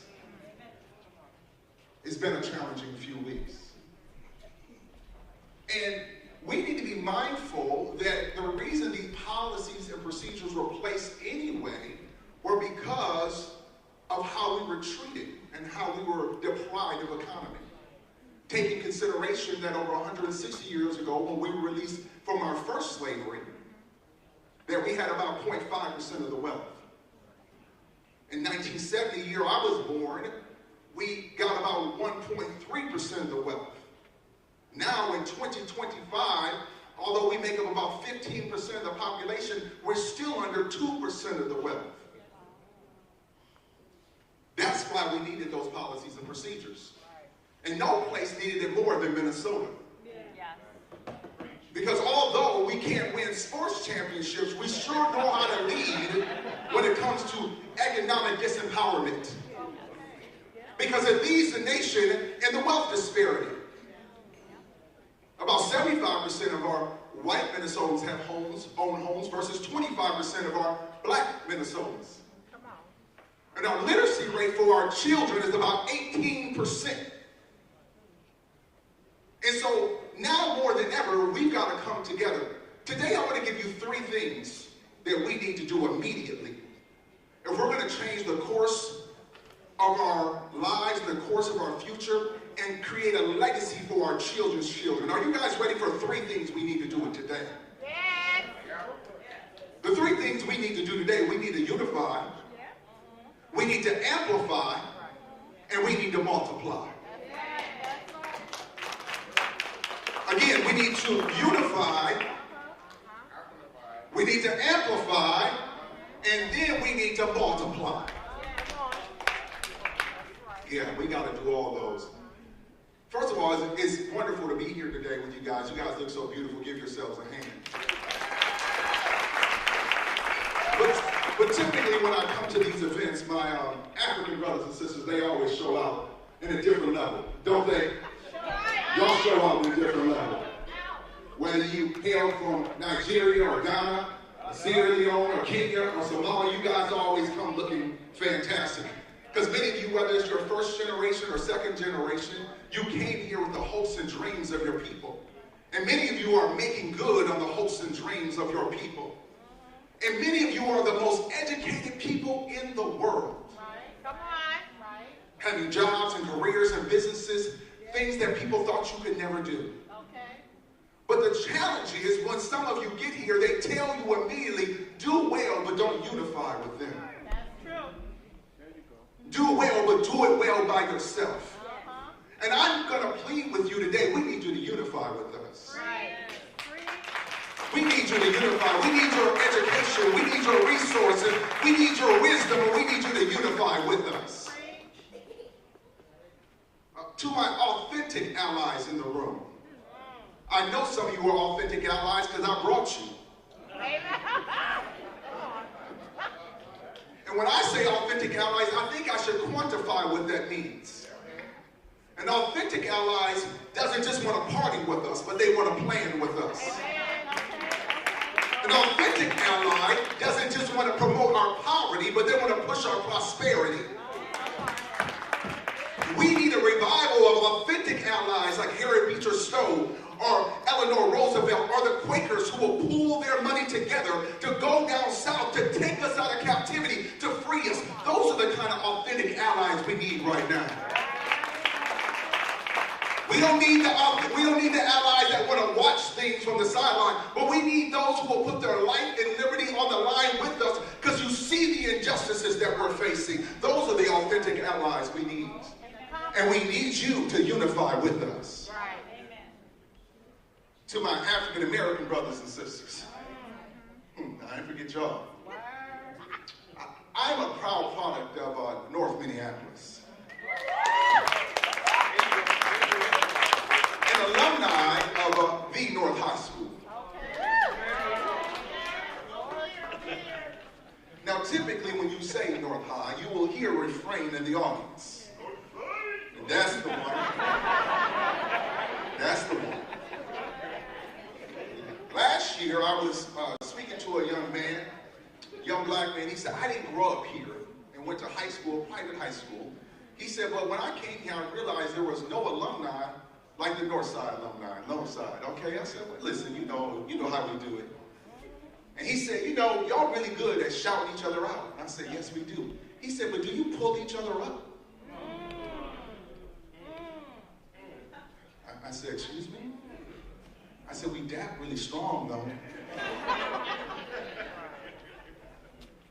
It's been a challenging few weeks. And we need to be mindful that the reason these policies and procedures were placed anyway were because of how we were treated and how we were deprived of autonomy. Taking consideration that over 160 years ago, when we were released from our first slavery, that we had about 0.5% of the wealth. In 1970, the year I was born, we got about 1.3% of the wealth. Now in 2025, although we make up about 15% of the population, we're still under 2% of the wealth. That's why we needed those policies and procedures. And no place needed it more than Minnesota. Yeah. Because although we can't win sports championships, we sure know how to lead when it comes to economic disempowerment. Because it leads the nation in the wealth disparity. About 75% of our white Minnesotans have own homes versus 25% of our black Minnesotans. And our literacy rate for our children is about 18%. And so now more than ever, we've got to come together. Today I want to give you 3 things that we need to do immediately. If we're going to change the course of our lives, the course of our future, and create a legacy for our children's children. Are you guys ready for 3 things we need to do today? Yes. The 3 things we need to do today, we need to unify, we need to amplify, and we need to multiply. Again, we need to unify, we need to amplify, and then we need to multiply. Yeah, we got to do all those. First of all, it's wonderful to be here today with you guys. You guys look so beautiful. Give yourselves a hand. But typically when I come to these events, my African brothers and sisters, they always show out in a different level, don't they? Y'all show out in a different level. Whether you hail from Nigeria or Ghana, or Sierra Leone or Kenya or Somalia, you guys always come looking fantastic. Because many of you, whether it's your first generation or second generation, you came here with the hopes and dreams of your people. And many of you are making good on the hopes and dreams of your people. And many of you are the most educated people in the world. Come on. Right. Having jobs and careers and businesses, things that people thought you could never do. Okay. But the challenge is when some of you get here, they tell you immediately, do well, but don't unify with them. That's true. Do well, but do it well by yourself. And I'm going to plead with you today, we need you to unify with us. Right. We need you to unify. We need your education. We need your resources. We need your wisdom, and we need you to unify with us. To my authentic allies in the room, I know some of you are authentic allies because I brought you. And when I say authentic allies, I think I should quantify what that means. And authentic allies doesn't just want to party with us, but they want to plan with us. An authentic ally doesn't just want to promote our poverty, but they want to push our prosperity. We need a revival of authentic allies like Harry Beecher Stowe or Eleanor Roosevelt or the Quakers who will pool their money together to go down south to take us out of captivity, to free us. Those are the kind of authentic allies we need right now. We don't need the allies that want to watch things from the sideline, but we need those who will put their life and liberty on the line with us because you see the injustices that we're facing. Those are the authentic allies we need. And we need you to unify with us. Right. Amen. To my African American brothers and sisters, I didn't forget y'all. I'm a proud product of North Minneapolis. An alumni of the North High School. Now, typically when you say North High, you will hear a refrain in the audience. And that's the one. That's the one. Last year, I was speaking to a young black man. He said, I didn't grow up here and went to high school, private high school. He said, but when I came here, I realized there was no alumni like the North Side alumni, North Side. Okay, I said, well, listen, you know how we do it. And he said, y'all really good at shouting each other out. I said, yes, we do. He said, but do you pull each other up? I said, excuse me? I said, we dap really strong, though.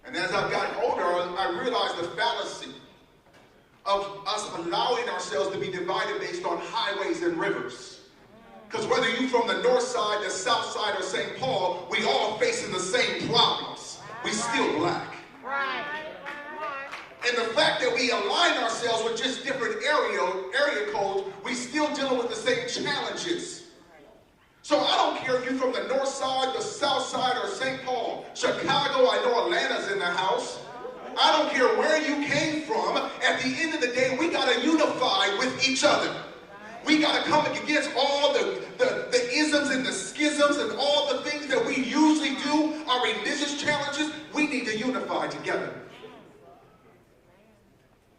And as I got older, I realized the fallacy of us allowing ourselves to be divided based on highways and rivers. Because whether you're from the north side, the south side, or St. Paul, we all facing the same problems. We still black. Right. And the fact that we align ourselves with just different area codes, we still dealing with the same challenges. So I don't care if you're from the north side, the south side, or St. Paul, Chicago, I know Atlanta's in the house. I don't care where you came from. At the end of the day, we got to unify with each other. We got to come against all the isms and the schisms and all the things that we usually do, our religious challenges. We need to unify together.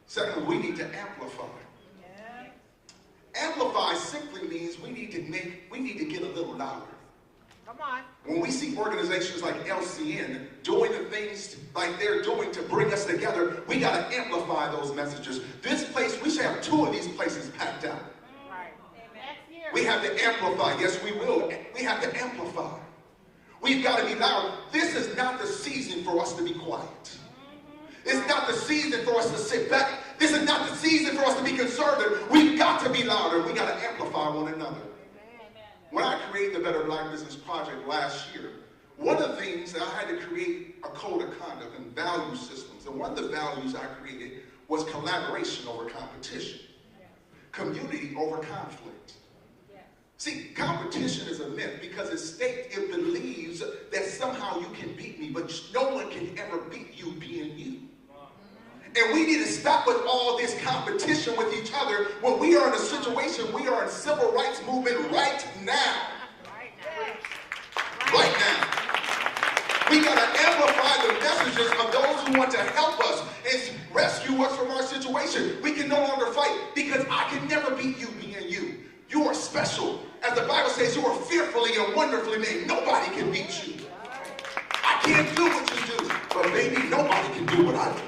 Second, we need to amplify. Amplify simply means we need to get a little louder. Come on. When we see organizations like LCN doing the things like they're doing to bring us together, we got to amplify those messages. This place, we should have 2 of these places packed out. Right. Amen. We have to amplify. Yes, we will. We have to amplify. We've got to be loud. This is not the season for us to be quiet. It's not the season for us to sit back. This is not the season for us to be conservative. We've got to be louder. We got to amplify one another. When I created the Better Black Business Project last year, one of the things that I had to create a code of conduct and value systems. And one of the values I created was collaboration over competition. Community over conflict. See, competition is a myth because it believes that somehow you can beat me, but no one can ever beat you being you. And we need to stop with all this competition with each other when we are in a situation, we are in civil rights movement right now. Right now. We got to amplify the messages of those who want to help us and rescue us from our situation. We can no longer fight because I can never beat you being you. You are special. As the Bible says, you are fearfully and wonderfully made. Nobody can beat you. I can't do what you do, but maybe nobody can do what I do.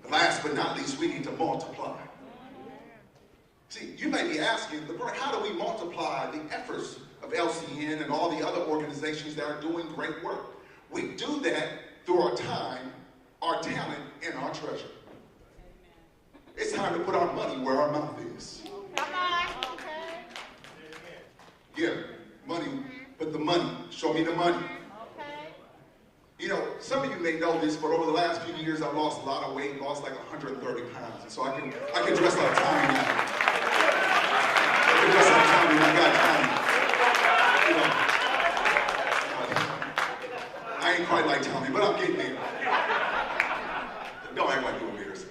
Last but not least, we need to multiply. See, you may be asking, how do we multiply the efforts of LCN and all the other organizations that are doing great work? We do that through our time, our talent, and our treasure. It's time to put our money where our mouth is. Come on. Okay. Yeah, money, but the money. Show me the money. Okay. Some of you may know this, but over the last few years, I've lost a lot of weight, lost like 130 pounds. And so I can dress like Tommy now. I can dress like Tommy, I got Tommy. I ain't quite like Tommy, but I'm getting there. Don't act like you're embarrassed.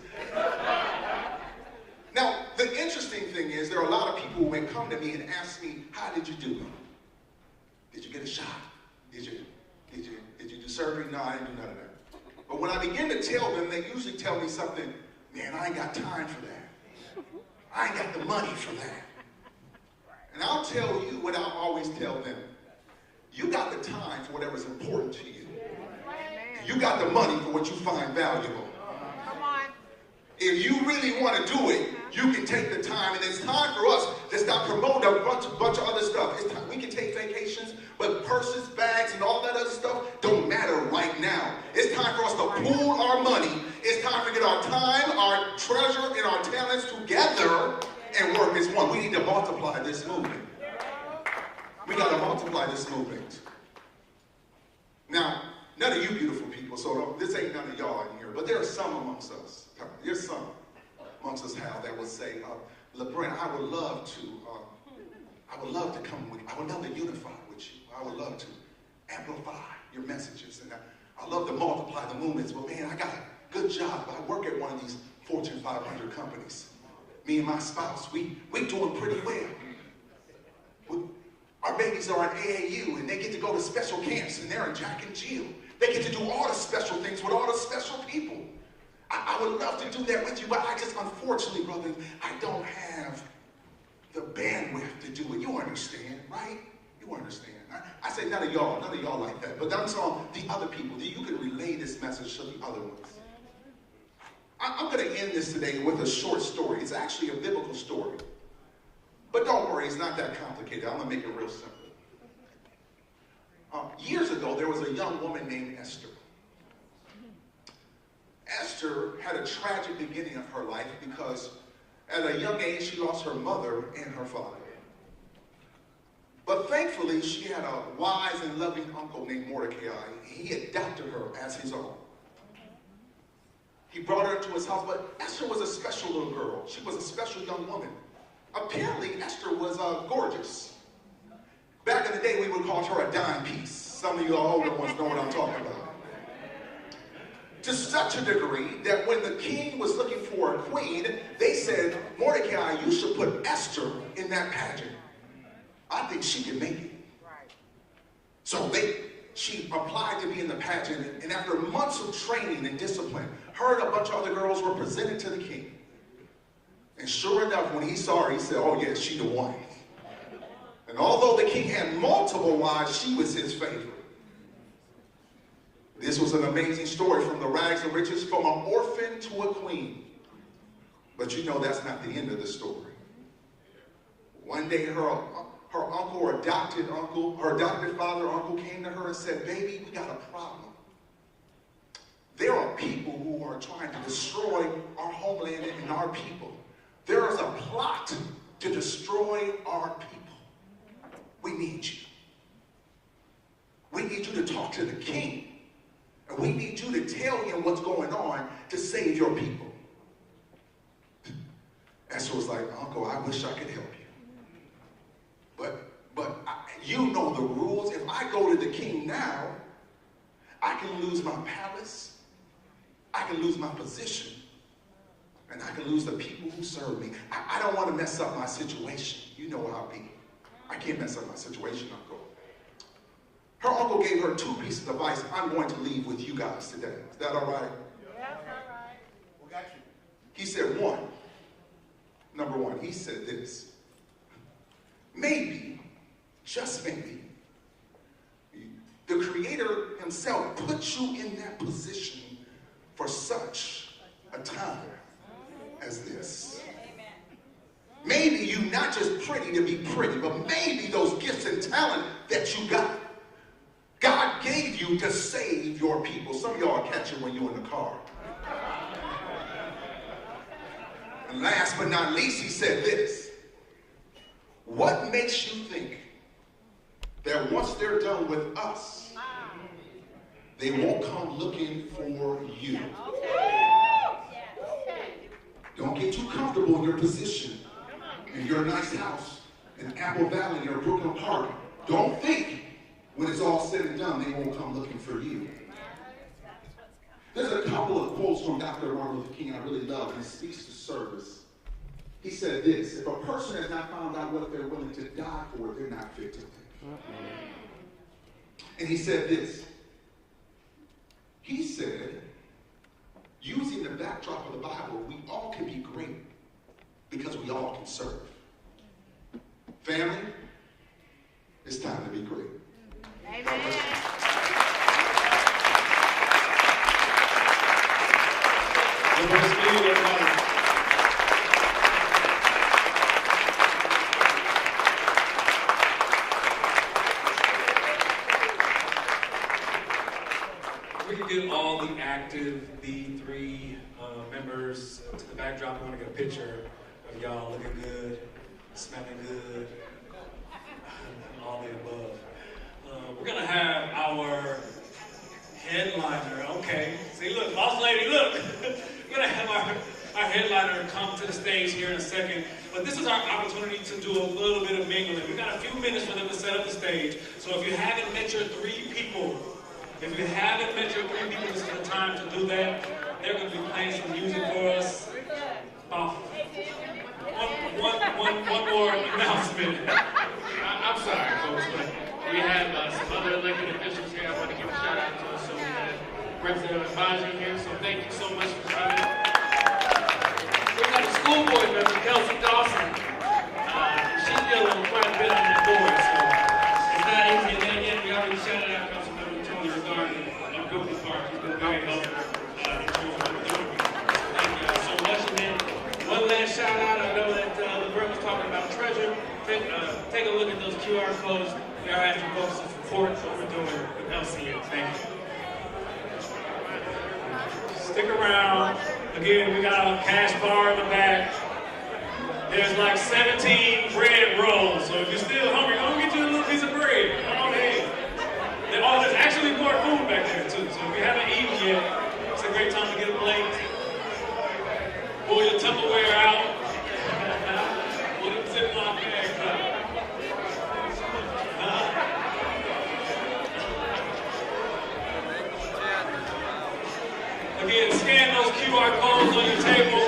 to me and ask me, how did you do it? Did you get a shot? Did you do surgery? No, I didn't do none of that. But when I begin to tell them, they usually tell me something, man, I ain't got time for that. I ain't got the money for that. And I'll tell you what I'll always tell them. You got the time for whatever's important to you. You got the money for what you find valuable. Come on. If you really want to do it, you can take the time. And it's time for us to stop promoting a bunch of other stuff. It's time. We can take vacations, but purses, bags, and all that other stuff don't matter right now. It's time for us to pool our money. It's time to get our time, our treasure, and our talents together and work as one. We need to multiply this movement. We got to multiply this movement. Now, none of you beautiful people, so this ain't none of y'all in here, but there are some amongst us. There's some amongst us, Hal, that would say, LeBron, I would love to come with you. I would love to unify with you. I would love to amplify your messages. And I love to multiply the movements. But man, I got a good job. I work at one of these Fortune 500 companies. Me and my spouse, we doing pretty well. Our babies are in AAU, and they get to go to special camps, and they're in Jack and Jill. They get to do all the special things with all the special people. I would love to do that with you, but I just, unfortunately, brother, I don't have the bandwidth to do it. You understand, right? You understand. I say none of y'all like that, but I'm talking the other people. You can relay this message to the other ones. I'm going to end this today with a short story. It's actually a biblical story. But don't worry, it's not that complicated. I'm going to make it real simple. Years ago, there was a young woman named Esther. Esther had a tragic beginning of her life because at a young age, she lost her mother and her father. But thankfully, she had a wise and loving uncle named Mordecai. He adopted her as his own. He brought her into his house, but Esther was a special little girl. She was a special young woman. Apparently, Esther was gorgeous. Back in the day, we would call her a dime piece. Some of you older ones know what I'm talking about. To such a degree that when the king was looking for a queen, they said, Mordecai, you should put Esther in that pageant. I think she can make it. So she applied to be in the pageant, and after months of training and discipline, her and a bunch of other girls were presented to the king. And sure enough, when he saw her, he said, oh yeah, she the one. And although the king had multiple wives, she was his favorite. This was an amazing story, from the rags and riches, from an orphan to a queen. But you know that's not the end of the story. One day her uncle or adopted uncle, her adopted father or uncle came to her and said, baby, we got a problem. There are people who are trying to destroy our homeland and our people. There is a plot to destroy our people. We need you. We need you to talk to the king. And we need you to tell him what's going on to save your people. Esther was like, Uncle, I wish I could help you. But you know the rules. If I go to the king now, I can lose my palace. I can lose my position. And I can lose the people who serve me. I don't want to mess up my situation. You know how I be. I can't mess up my situation, Uncle. Her uncle gave her 2 pieces of advice I'm going to leave with you guys today. Is that all right? Yeah, all right. Who got you? He said number one, he said this. Maybe, just maybe, the Creator himself put you in that position for such a time as this. Maybe you not just pretty to be pretty, but maybe those gifts and talent that you got, God gave you to save your people. Some of y'all catch it when you're in the car. And last but not least, he said this. What makes you think that once they're done with us, they won't come looking for you? Don't get too comfortable in your position, in your nice house, in Apple Valley or Brooklyn Park. Don't think when it's all said and done, they won't come looking for you. There's a couple of quotes from Dr. Martin Luther King I really love, and it speaks to service. He said this: if a person has not found out what they're willing to die for, they're not fit to live. And he said this. He said, using the backdrop of the Bible, we all can be great because we all can serve. Family, it's time to be great. Amen. We can get all the active B3 members to the backdrop. I want to get a picture of y'all looking good, smelling good, all the above. We're going to have our headliner. Okay. See, look, boss lady, look. We're going to have our headliner come to the stage here in a second. But this is our opportunity to do a little bit of mingling. We've got a few minutes for them to set up the stage. So if you haven't met your 3 people, this is the time to do that. They're going to be playing some music for us. About one more announcement. I'm sorry, folks, but we have some other elected officials here. I want to give a shout out to us. So we have Representative Baji here, so thank you so much for coming. We got a school board member, Kelsey Dawson. She's dealing with quite a bit on the board, so it's not easy. And then yet we already shouted out Councilmember Tony regarding Brooklyn Park. He's been very helpful in terms of what we're doing. Thank you guys so much. And then one last shout out. I know that LeBron was talking about treasure. Take a look at those QR codes. We are asking folks to support what we're doing with LCN. Thank you. Stick around. Again, we got a cash bar in the back. There's like 17 bread rolls. So if you're still hungry, go get you a little piece of bread. Come on in. There's actually more food back there too. So if you haven't eaten yet, it's a great time to get a plate. Pull your Tupperware out. Pull them Ziploc bags out. Again, scan those QR codes on your table.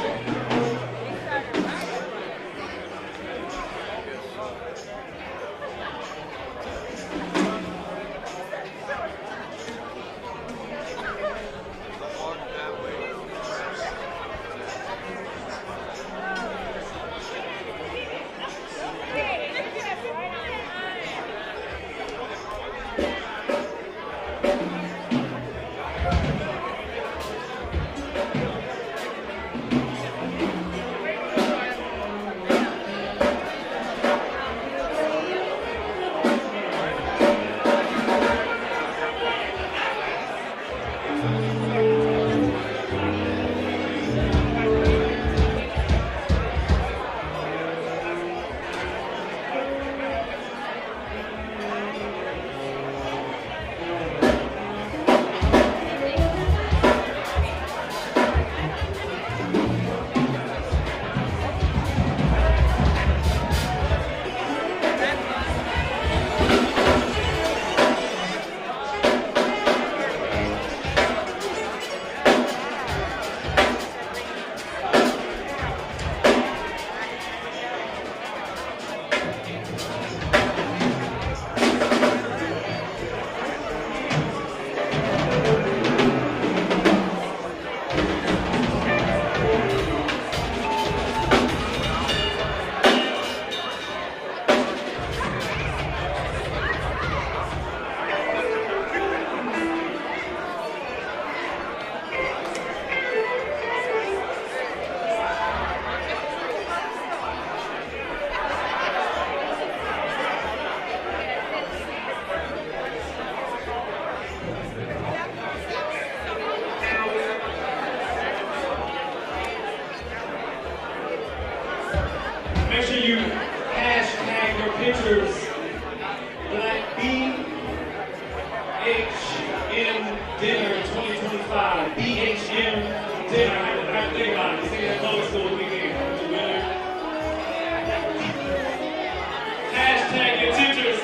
Make sure you hashtag your pictures like BHM Dinner 2025. BHM Dinner. I think about it. Say that close to what we did. Hashtag your pictures.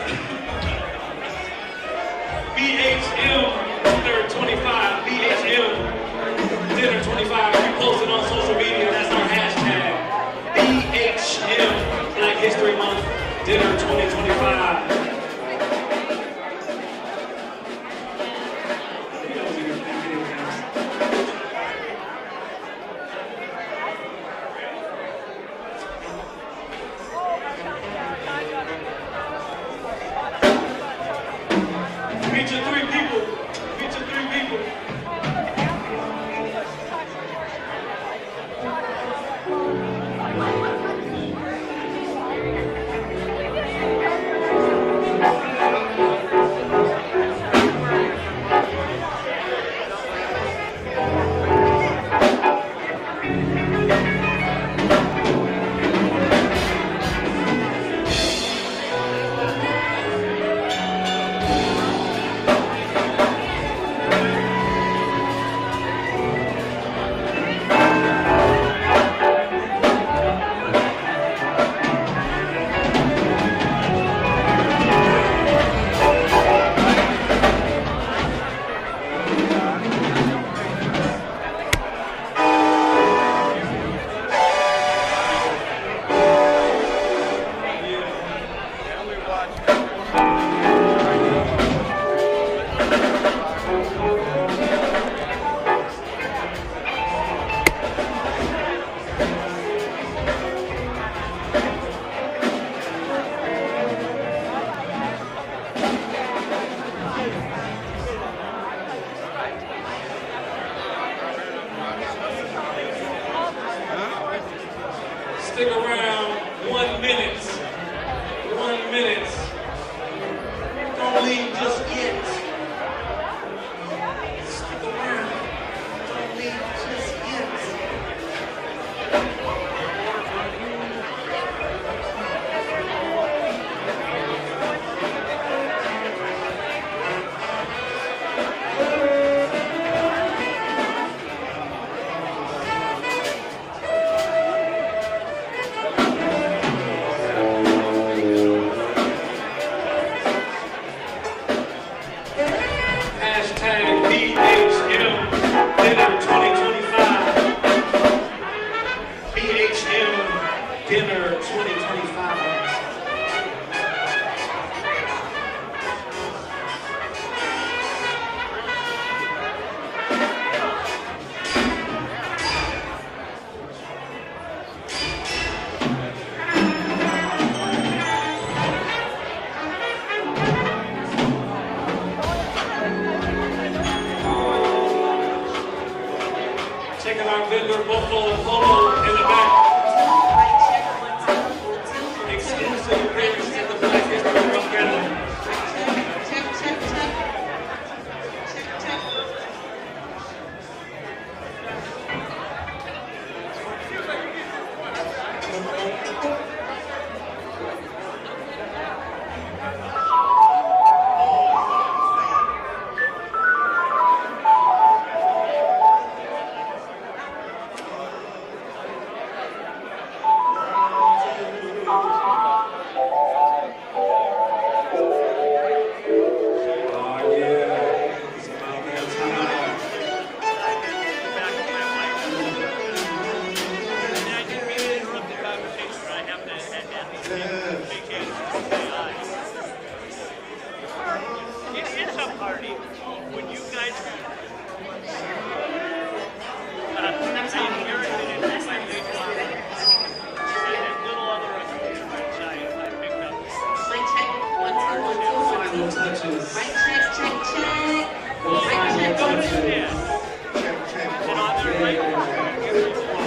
BHM Dinner 25. BHM Dinner 25. If you post it on social media, that's our hashtag. BHM Checking our vendor, Buffalo Polo in the back. Exclusive appearance at the Black History Month Gala. Check, check, check. Check, check.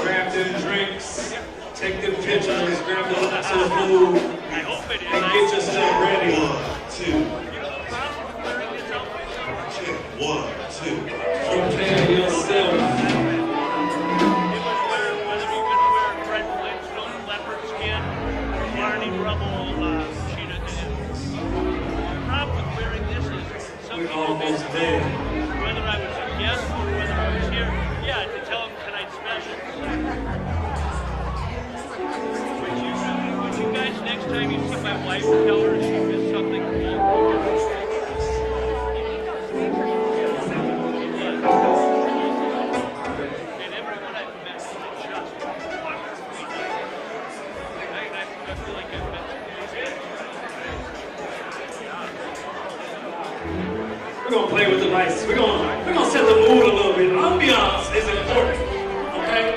Grab them drinks, take them pictures, grab the food, and get yourself ready. 1, 2. Check. 1, 2. Prepare yourself. We're almost there. Whether I was a guest or whether I was here, yeah, to tell them tonight's special. Would you guys, next time you see my wife, tell her she missed something cool? And everyone I've met is just wonderful. I feel like I've met We're gonna play with the lights. We're gonna set the mood a little bit. Ambiance is important, okay?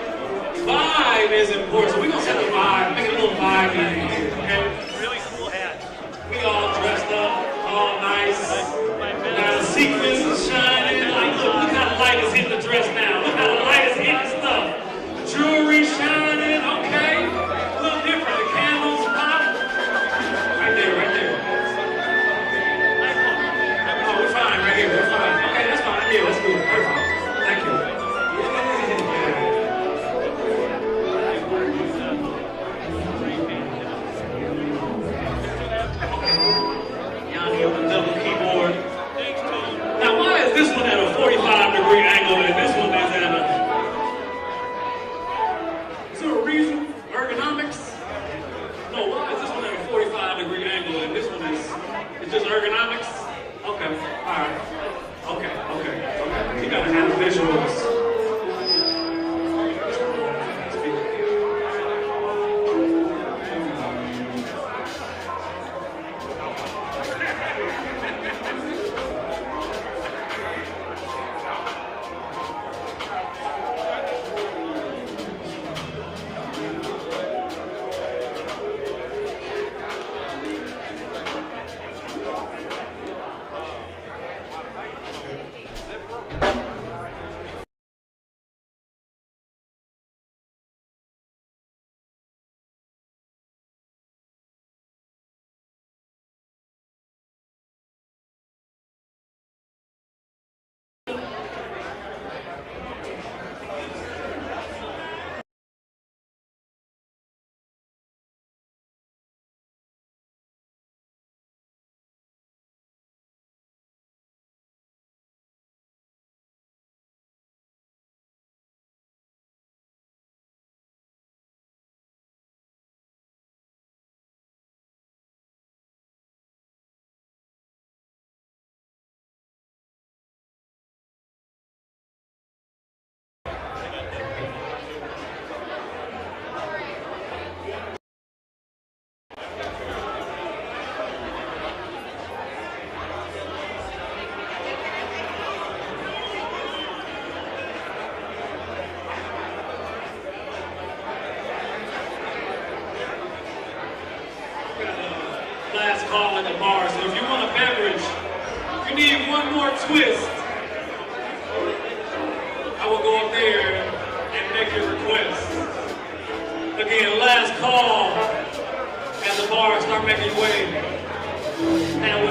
Vibe is important. So we're gonna set the vibe, make it a little vibe in here, okay? really cool hats. We all dressed up, all nice. Now the sequins is shining. Like, look how the light is hitting the dress now. Look how the light is hitting stuff. Jewelry shining, okay? A little different. The candles pop. Right there, right there. Oh, we're fine right here. We're fine. Okay, that's fine. Yeah, that's good. Perfect. Thank you. Down here with the double keyboard. Now, why is this one at a 45-degree angle and this one is at a... Is there a reason? Ergonomics? No, why is this one at a 45-degree angle and this one is... It's just ergonomics? Okay, alright. Okay. You gotta have visuals. Last call at the bar, so if you want a beverage, if you need one more twist, I will go up there Again, last call at the bar. Start making your way. And